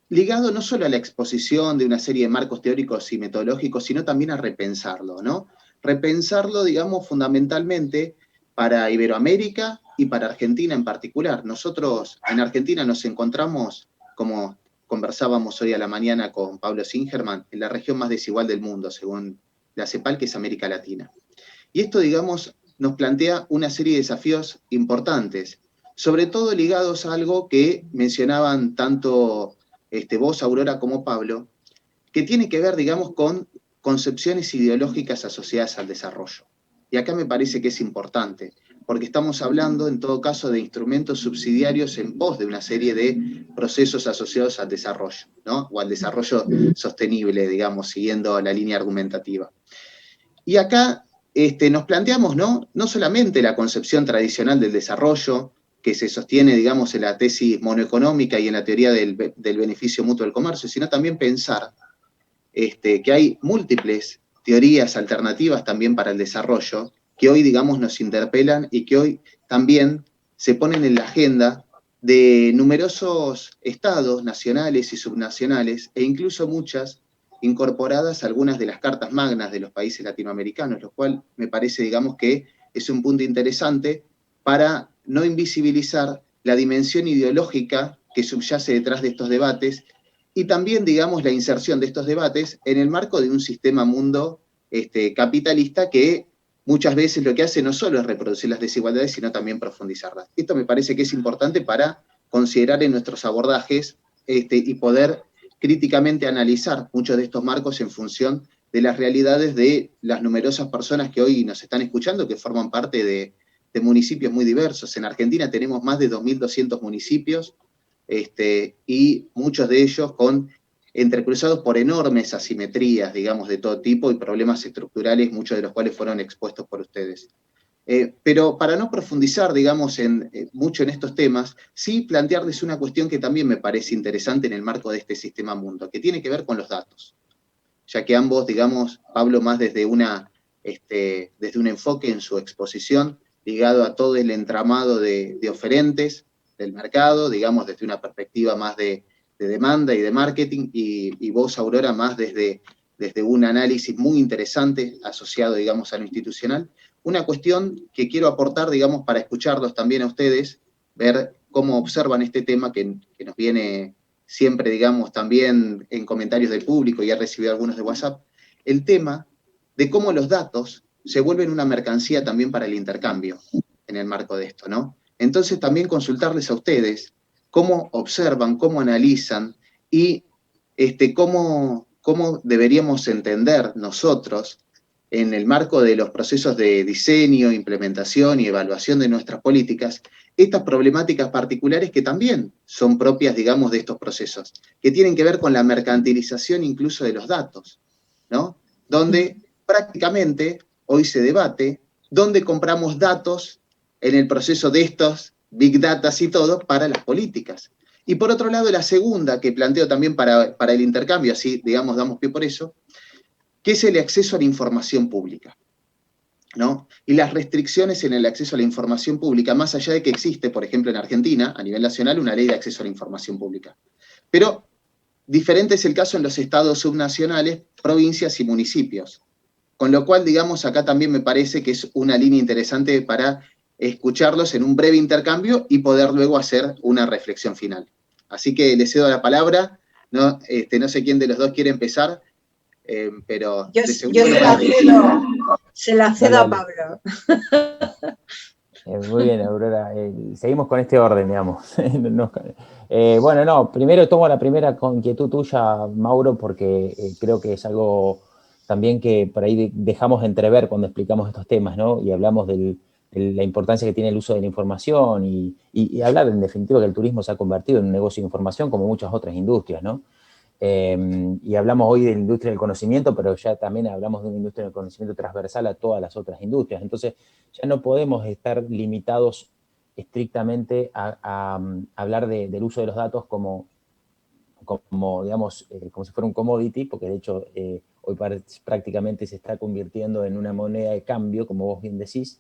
ligado no solo a la exposición de una serie de marcos teóricos y metodológicos, sino también a repensarlo, ¿no? Repensarlo, digamos, fundamentalmente para Iberoamérica y para Argentina en particular. Nosotros en Argentina nos encontramos, como conversábamos hoy a la mañana con Pablo Singerman, en la región más desigual del mundo, según la CEPAL, que es América Latina. Y esto, digamos, nos plantea una serie de desafíos importantes, sobre todo ligados a algo que mencionaban tanto vos, Aurora, como Pablo, que tiene que ver, digamos, con concepciones ideológicas asociadas al desarrollo. Y acá me parece que es importante, porque estamos hablando, en todo caso, de instrumentos subsidiarios en pos de una serie de procesos asociados al desarrollo, ¿no? O al desarrollo sostenible, digamos, siguiendo la línea argumentativa. Y acá nos planteamos, ¿no? No solamente la concepción tradicional del desarrollo, que se sostiene, digamos, en la tesis monoeconómica y en la teoría del beneficio mutuo del comercio, sino también pensar que hay múltiples teorías alternativas también para el desarrollo, que hoy, digamos, nos interpelan y que hoy también se ponen en la agenda de numerosos estados nacionales y subnacionales, e incluso muchas incorporadas a algunas de las cartas magnas de los países latinoamericanos, lo cual me parece, digamos, que es un punto interesante para no invisibilizar la dimensión ideológica que subyace detrás de estos debates y también, digamos, la inserción de estos debates en el marco de un sistema mundo capitalista que muchas veces lo que hace no solo es reproducir las desigualdades, sino también profundizarlas. Esto me parece que es importante para considerar en nuestros abordajes y poder críticamente analizar muchos de estos marcos en función de las realidades de las numerosas personas que hoy nos están escuchando, que forman parte de municipios muy diversos. En Argentina tenemos más de 2.200 municipios, y muchos de ellos entrecruzados por enormes asimetrías, digamos, de todo tipo y problemas estructurales, muchos de los cuales fueron expuestos por ustedes. Pero para no profundizar, digamos, mucho en estos temas, sí plantearles una cuestión que también me parece interesante en el marco de este sistema mundo, que tiene que ver con los datos. Ya que ambos, digamos, Pablo más desde un enfoque en su exposición, ligado a todo el entramado de oferentes del mercado, digamos, desde una perspectiva más de demanda y de marketing, y vos, Aurora, más desde un análisis muy interesante asociado, digamos, a lo institucional. Una cuestión que quiero aportar, digamos, para escucharlos también a ustedes, ver cómo observan este tema que nos viene siempre, digamos, también en comentarios del público, y he recibido algunos de WhatsApp, el tema de cómo los datos se vuelven una mercancía también para el intercambio en el marco de esto, ¿no? Entonces también consultarles a ustedes cómo observan, cómo analizan y cómo deberíamos entender nosotros en el marco de los procesos de diseño, implementación y evaluación de nuestras políticas, estas problemáticas particulares que también son propias, digamos, de estos procesos, que tienen que ver con la mercantilización incluso de los datos, ¿no? Donde prácticamente hoy se debate dónde compramos datos en el proceso de estos big data y todo para las políticas. Y por otro lado, la segunda que planteo también para el intercambio, así, digamos, damos pie por eso, que es el acceso a la información pública, ¿no? Y las restricciones en el acceso a la información pública, más allá de que existe, por ejemplo, en Argentina, a nivel nacional, una ley de acceso a la información pública. Pero diferente es el caso en los estados subnacionales, provincias y municipios. Con lo cual, digamos, acá también me parece que es una línea interesante para escucharlos en un breve intercambio y poder luego hacer una reflexión final. Así que les cedo la palabra, no, no sé quién de los dos quiere empezar, pero yo de seguro se la cedo a Pablo. Muy bien, Aurora. Seguimos con este orden, digamos. Bueno, no, primero tomo la primera inquietud tuya, Mauro, porque creo que es algo también que por ahí dejamos entrever cuando explicamos estos temas, ¿no? Y hablamos de la importancia que tiene el uso de la información y hablar, en definitiva, que el turismo se ha convertido en un negocio de información como muchas otras industrias, ¿no? Y hablamos hoy de la industria del conocimiento, pero ya también hablamos de una industria del conocimiento transversal a todas las otras industrias. Entonces, ya no podemos estar limitados estrictamente a hablar del uso de los datos como digamos, como si fuera un commodity, porque de hecho hoy prácticamente se está convirtiendo en una moneda de cambio, como vos bien decís,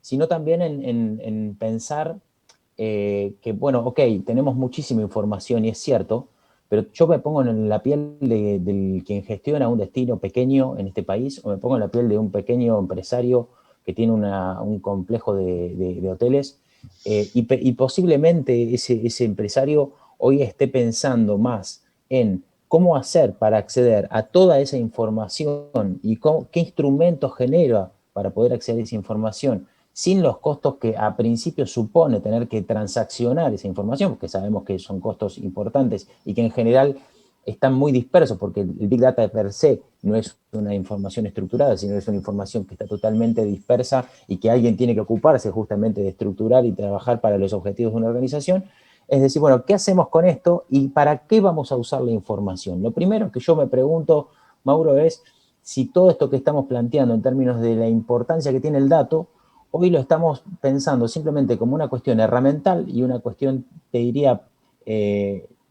sino también en pensar que, bueno, ok, tenemos muchísima información y es cierto, pero yo me pongo en la piel del quien gestiona un destino pequeño en este país, o me pongo en la piel de un pequeño empresario que tiene un complejo de hoteles, y posiblemente ese empresario hoy esté pensando más en cómo hacer para acceder a toda esa información y qué instrumentos genera para poder acceder a esa información sin los costos que a principio supone tener que transaccionar esa información, porque sabemos que son costos importantes y que en general están muy dispersos, porque el Big Data de per se no es una información estructurada, sino es una información que está totalmente dispersa y que alguien tiene que ocuparse justamente de estructurar y trabajar para los objetivos de una organización. Es decir, bueno, ¿qué hacemos con esto y para qué vamos a usar la información? Lo primero que yo me pregunto, Mauro, es si todo esto que estamos planteando en términos de la importancia que tiene el dato, hoy lo estamos pensando simplemente como una cuestión herramental y una cuestión, te diría,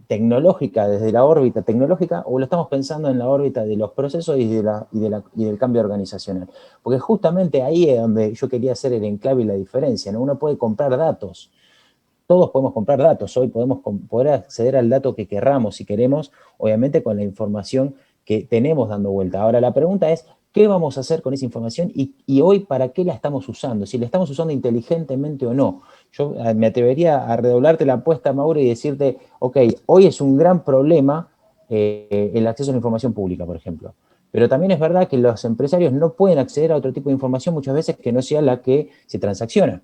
tecnológica, desde la órbita tecnológica, o lo estamos pensando en la órbita de los procesos y del cambio organizacional. Porque justamente ahí es donde yo quería hacer el enclave y la diferencia, ¿no? Uno puede comprar datos, todos podemos comprar datos, hoy podemos poder acceder al dato que querramos si queremos, obviamente con la información que tenemos dando vuelta. Ahora la pregunta es, ¿qué vamos a hacer con esa información y hoy para qué la estamos usando? Si la estamos usando inteligentemente o no. Yo me atrevería a redoblarte la apuesta, Mauro, y decirte, ok, hoy es un gran problema el acceso a la información pública, por ejemplo. Pero también es verdad que los empresarios no pueden acceder a otro tipo de información muchas veces que no sea la que se transacciona,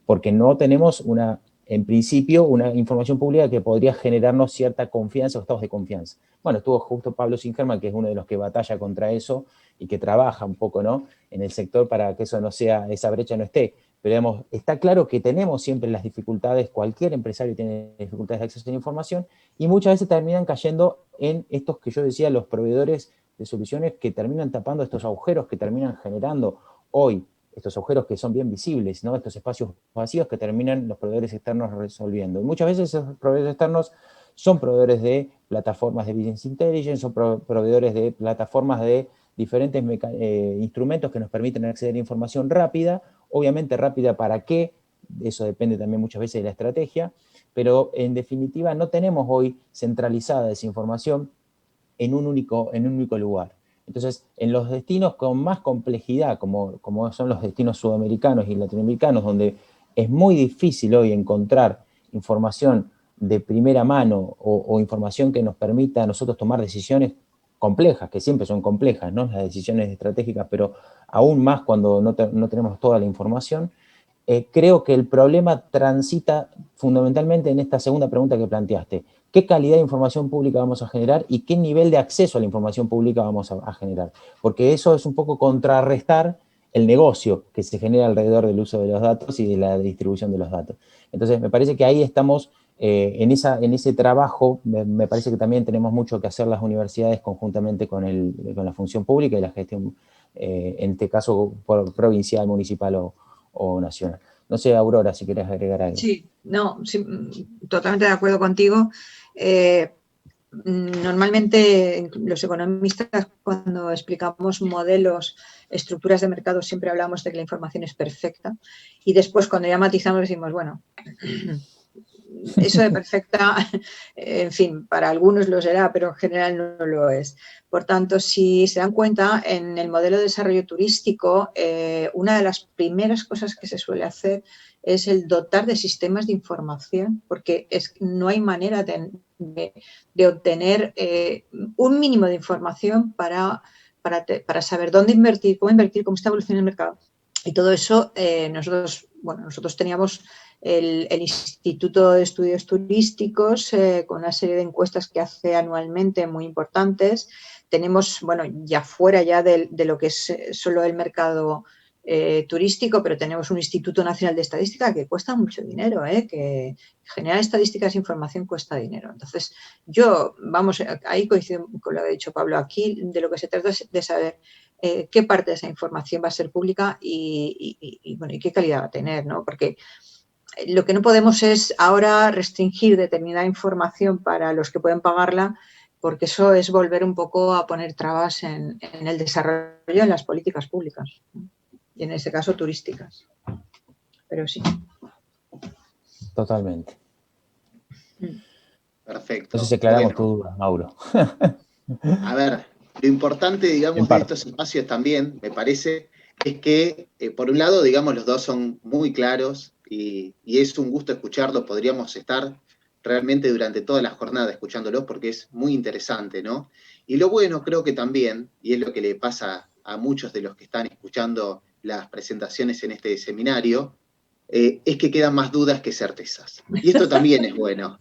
porque no tenemos en principio, una información pública que podría generarnos cierta confianza o estados de confianza. Bueno, estuvo justo Pablo Singerman, que es uno de los que batalla contra eso y que trabaja un poco, ¿no?, en el sector para que eso no sea, esa brecha no esté. Pero digamos, está claro que tenemos siempre las dificultades, cualquier empresario tiene dificultades de acceso a la información, y muchas veces terminan cayendo en estos que yo decía, los proveedores de soluciones que terminan tapando estos agujeros que terminan generando hoy estos agujeros que son bien visibles, ¿no? Estos espacios vacíos que terminan los proveedores externos resolviendo. Y muchas veces esos proveedores externos son proveedores de plataformas de Business Intelligence, son proveedores de plataformas de diferentes instrumentos que nos permiten acceder a información rápida, obviamente rápida para qué, eso depende también muchas veces de la estrategia, pero en definitiva no tenemos hoy centralizada esa información en un único lugar. Entonces, en los destinos con más complejidad, como son los destinos sudamericanos y latinoamericanos, donde es muy difícil hoy encontrar información de primera mano o información que nos permita a nosotros tomar decisiones complejas, que siempre son complejas, ¿no? Las decisiones estratégicas, pero aún más cuando no tenemos toda la información, creo que el problema transita fundamentalmente en esta segunda pregunta que planteaste. ¿Qué calidad de información pública vamos a generar y qué nivel de acceso a la información pública vamos a generar? Porque eso es un poco contrarrestar el negocio que se genera alrededor del uso de los datos y de la distribución de los datos. Entonces, me parece que ahí estamos en ese trabajo. Me parece que también tenemos mucho que hacer las universidades conjuntamente con la función pública y la gestión, en este caso, provincial, municipal o nacional. No sé, Aurora, si quieres agregar algo. Sí, no, sí, totalmente de acuerdo contigo. Normalmente los economistas, cuando explicamos modelos, estructuras de mercado, siempre hablamos de que la información es perfecta, y después cuando ya matizamos decimos, bueno, eso de perfecta, en fin, para algunos lo será, pero en general no lo es. Por tanto, si se dan cuenta, en el modelo de desarrollo turístico, una de las primeras cosas que se suele hacer es el dotar de sistemas de información, porque no hay manera de obtener un mínimo de información para saber dónde invertir, cómo está evolucionando el mercado. Y todo eso nosotros teníamos el Instituto de Estudios Turísticos con una serie de encuestas que hace anualmente muy importantes. Tenemos, ya fuera ya de lo que es solo el mercado turístico, pero tenemos un Instituto Nacional de Estadística que cuesta mucho dinero, que generar estadísticas e información cuesta dinero. Entonces, ahí coincido con lo que ha dicho Pablo. Aquí de lo que se trata es de saber qué parte de esa información va a ser pública y qué calidad va a tener, ¿no? Porque lo que no podemos es ahora restringir determinada información para los que pueden pagarla, porque eso es volver un poco a poner trabas en el desarrollo de las políticas públicas, ¿no? Y en ese caso turísticas. Pero sí. Totalmente. Perfecto. Entonces aclaramos tu duda, Mauro. A ver, lo importante, digamos, de estos espacios también, me parece, es que, por un lado, digamos, los dos son muy claros y es un gusto escucharlos. Podríamos estar realmente durante toda la jornada escuchándolos porque es muy interesante, ¿no? Y lo bueno, creo que también, y es lo que le pasa a muchos de los que están escuchando las presentaciones en este seminario, es que quedan más dudas que certezas. Y esto también es bueno,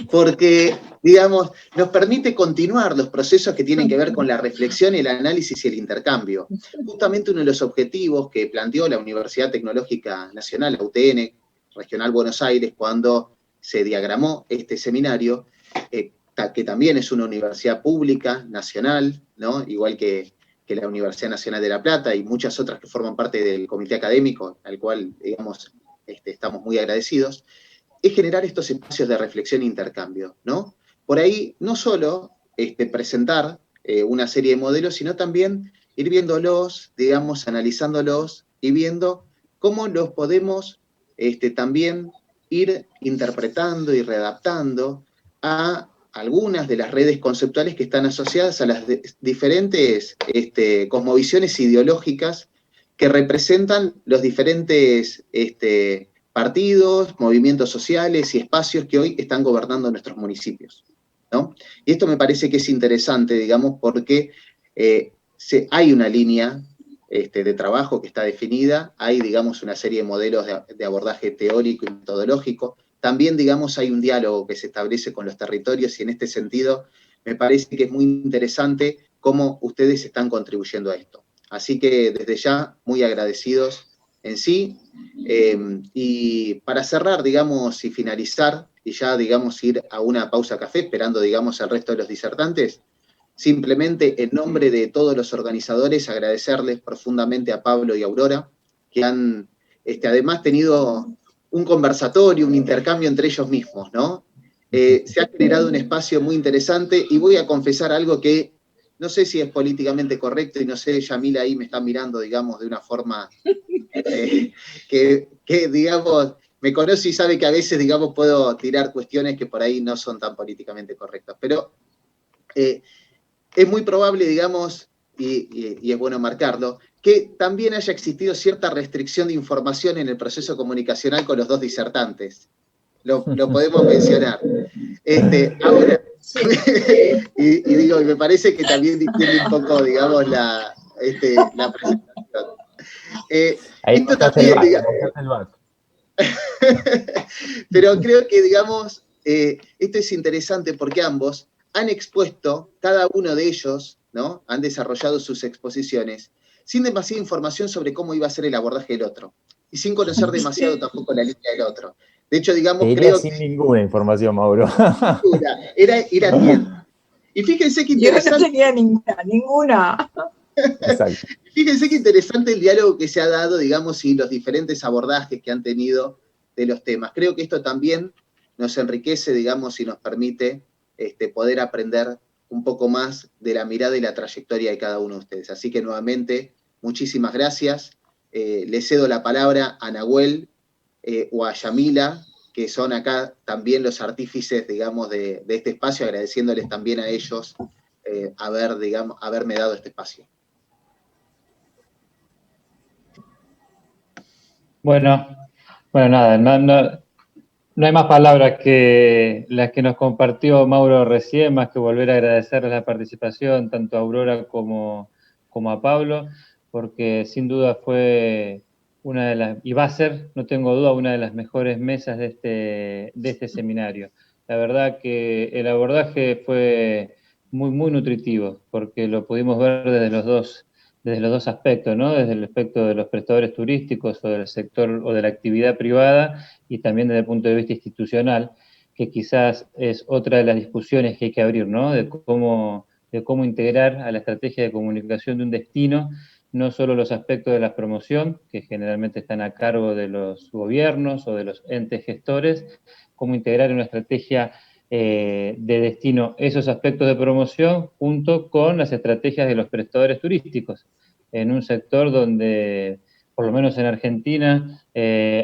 porque, digamos, nos permite continuar los procesos que tienen que ver con la reflexión, el análisis y el intercambio. Justamente uno de los objetivos que planteó la Universidad Tecnológica Nacional, la UTN, Regional Buenos Aires, cuando se diagramó este seminario, que también es una universidad pública, nacional, ¿no? Igual que la Universidad Nacional de La Plata y muchas otras que forman parte del comité académico, al cual, digamos, estamos muy agradecidos, es generar estos espacios de reflexión e intercambio, ¿no? Por ahí, no solo presentar una serie de modelos, sino también ir viéndolos, digamos, analizándolos y viendo cómo los podemos también ir interpretando y readaptando a algunas de las redes conceptuales que están asociadas a las diferentes cosmovisiones ideológicas que representan los diferentes partidos, movimientos sociales y espacios que hoy están gobernando nuestros municipios, ¿no? Y esto me parece que es interesante, digamos, porque hay una línea de trabajo que está definida, hay, digamos, una serie de modelos de abordaje teórico y metodológico. También, digamos, hay un diálogo que se establece con los territorios y en este sentido me parece que es muy interesante cómo ustedes están contribuyendo a esto. Así que desde ya, muy agradecidos en sí. Y para cerrar, digamos, y finalizar, y ya, digamos, ir a una pausa café, esperando, digamos, al resto de los disertantes, simplemente en nombre de todos los organizadores, agradecerles profundamente a Pablo y Aurora, que han además tenido un conversatorio, un intercambio entre ellos mismos, ¿no? Se ha generado un espacio muy interesante y voy a confesar algo que no sé si es políticamente correcto y no sé, Yamila ahí me está mirando, digamos, de una forma que, digamos, me conoce y sabe que a veces, digamos, puedo tirar cuestiones que por ahí no son tan políticamente correctas. Pero es muy probable, digamos, y es bueno marcarlo, que también haya existido cierta restricción de información en el proceso comunicacional con los dos disertantes. Lo podemos mencionar. Ahora, y digo, me parece que también distingue un poco, digamos, la presentación. Ahí Esto mostraste también, el back. Pero creo que, digamos, esto es interesante porque ambos han expuesto, cada uno de ellos, ¿no? Han desarrollado sus exposiciones sin demasiada información sobre cómo iba a ser el abordaje del otro y sin conocer demasiado tampoco la línea del otro. De hecho, digamos, creo sin ninguna información, Mauro. era tiempo. Y fíjense que interesante. Yo no tenía ninguna. Exacto. Fíjense qué interesante el diálogo que se ha dado, digamos, y los diferentes abordajes que han tenido de los temas. Creo que esto también nos enriquece, digamos, y nos permite poder aprender un poco más de la mirada y la trayectoria de cada uno de ustedes. Así que nuevamente, muchísimas gracias. Le cedo la palabra a Nahuel o a Yamila, que son acá también los artífices, digamos, de este espacio, agradeciéndoles también a ellos haberme dado este espacio. Bueno, nada, no hay más palabras que las que nos compartió Mauro recién, más que volver a agradecerles la participación tanto a Aurora como a Pablo, porque sin duda fue una de las, y va a ser, no tengo duda, una de las mejores mesas de este seminario. La verdad que el abordaje fue muy, muy nutritivo, porque lo pudimos ver desde los dos aspectos, ¿no? Desde el aspecto de los prestadores turísticos o del sector o de la actividad privada y también desde el punto de vista institucional, que quizás es otra de las discusiones que hay que abrir, ¿no? De cómo integrar a la estrategia de comunicación de un destino no solo los aspectos de la promoción, que generalmente están a cargo de los gobiernos o de los entes gestores, cómo integrar en una estrategia de destino esos aspectos de promoción junto con las estrategias de los prestadores turísticos, en un sector donde, por lo menos en Argentina,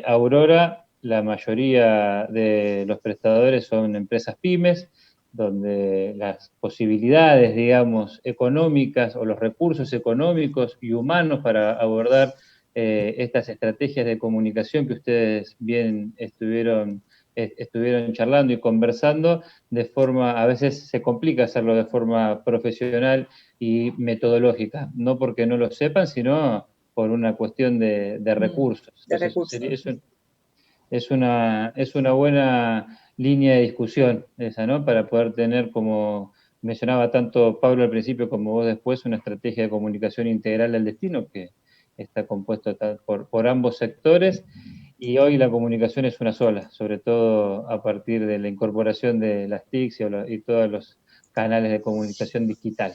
Aurora, la mayoría de los prestadores son empresas pymes, donde las posibilidades, digamos, económicas o los recursos económicos y humanos para abordar estas estrategias de comunicación que ustedes bien estuvieron charlando y conversando, de forma, a veces se complica hacerlo de forma profesional y metodológica, no porque no lo sepan, sino por una cuestión de recursos. De recursos. Es una buena línea de discusión esa, ¿no? Para poder tener, como mencionaba tanto Pablo al principio como vos después, una estrategia de comunicación integral del destino que está compuesto por ambos sectores, y hoy la comunicación es una sola, sobre todo a partir de la incorporación de las TICs y todos los canales de comunicación digital.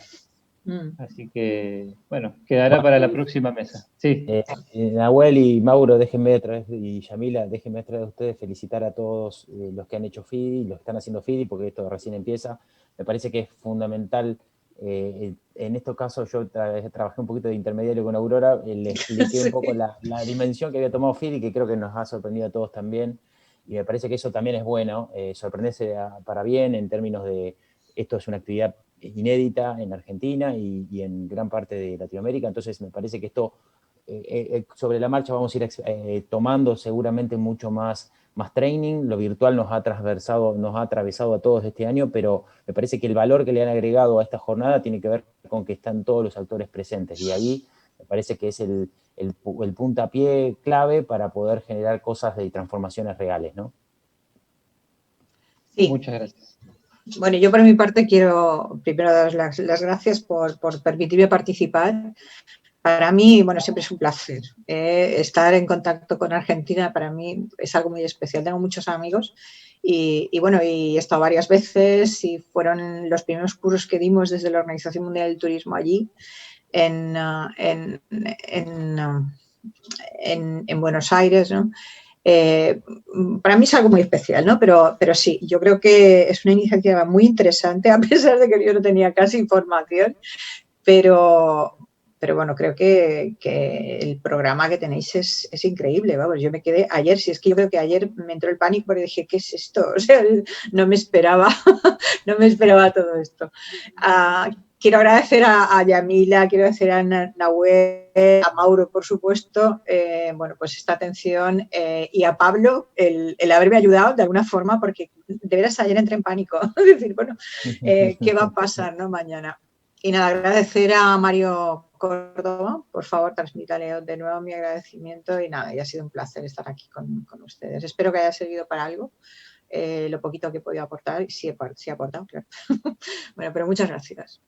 Así que, bueno, quedará para la próxima mesa. Sí. Nahuel y Mauro, déjenme otra vez, y Yamila, déjenme otra vez a ustedes felicitar a todos los que han hecho FIDI, los que están haciendo FIDI, porque esto recién empieza. Me parece que es fundamental. En estos casos yo trabajé un poquito de intermediario con Aurora, le expliqué un poco la dimensión que había tomado FIDI, que creo que nos ha sorprendido a todos también, y me parece que eso también es bueno, sorprenderse para bien en términos de esto es una actividad inédita en Argentina y en gran parte de Latinoamérica, entonces me parece que esto sobre la marcha vamos a ir tomando seguramente mucho más training, lo virtual nos ha atravesado a todos este año, pero me parece que el valor que le han agregado a esta jornada tiene que ver con que están todos los actores presentes, y ahí me parece que es el puntapié clave para poder generar cosas de transformaciones reales, ¿no? Sí. Muchas gracias. Bueno, yo por mi parte quiero primero dar las gracias por permitirme participar. Para mí, bueno, siempre es un placer. Estar en contacto con Argentina para mí es algo muy especial. Tengo muchos amigos y bueno, y he estado varias veces y fueron los primeros cursos que dimos desde la Organización Mundial del Turismo allí en Buenos Aires, ¿no? Para mí es algo muy especial, ¿no? Pero sí, yo creo que es una iniciativa muy interesante, a pesar de que yo no tenía casi información, pero bueno, creo que el programa que tenéis es increíble, vamos, yo me quedé ayer, si es que yo creo que ayer me entró el pánico porque dije, ¿qué es esto? O sea, no me esperaba, no me esperaba todo esto. Quiero agradecer a Yamila, quiero agradecer a Nahuel, a Mauro, por supuesto, bueno, pues esta atención y a Pablo el haberme ayudado de alguna forma, porque de veras ayer entré en pánico, es decir, bueno, ¿qué va a pasar, no, mañana? Y nada, agradecer a Mario Córdoba, por favor, transmítale de nuevo mi agradecimiento y nada, y ha sido un placer estar aquí con ustedes. Espero que haya servido para algo, lo poquito que he podido aportar, sí he aportado, claro. Bueno, pero muchas gracias.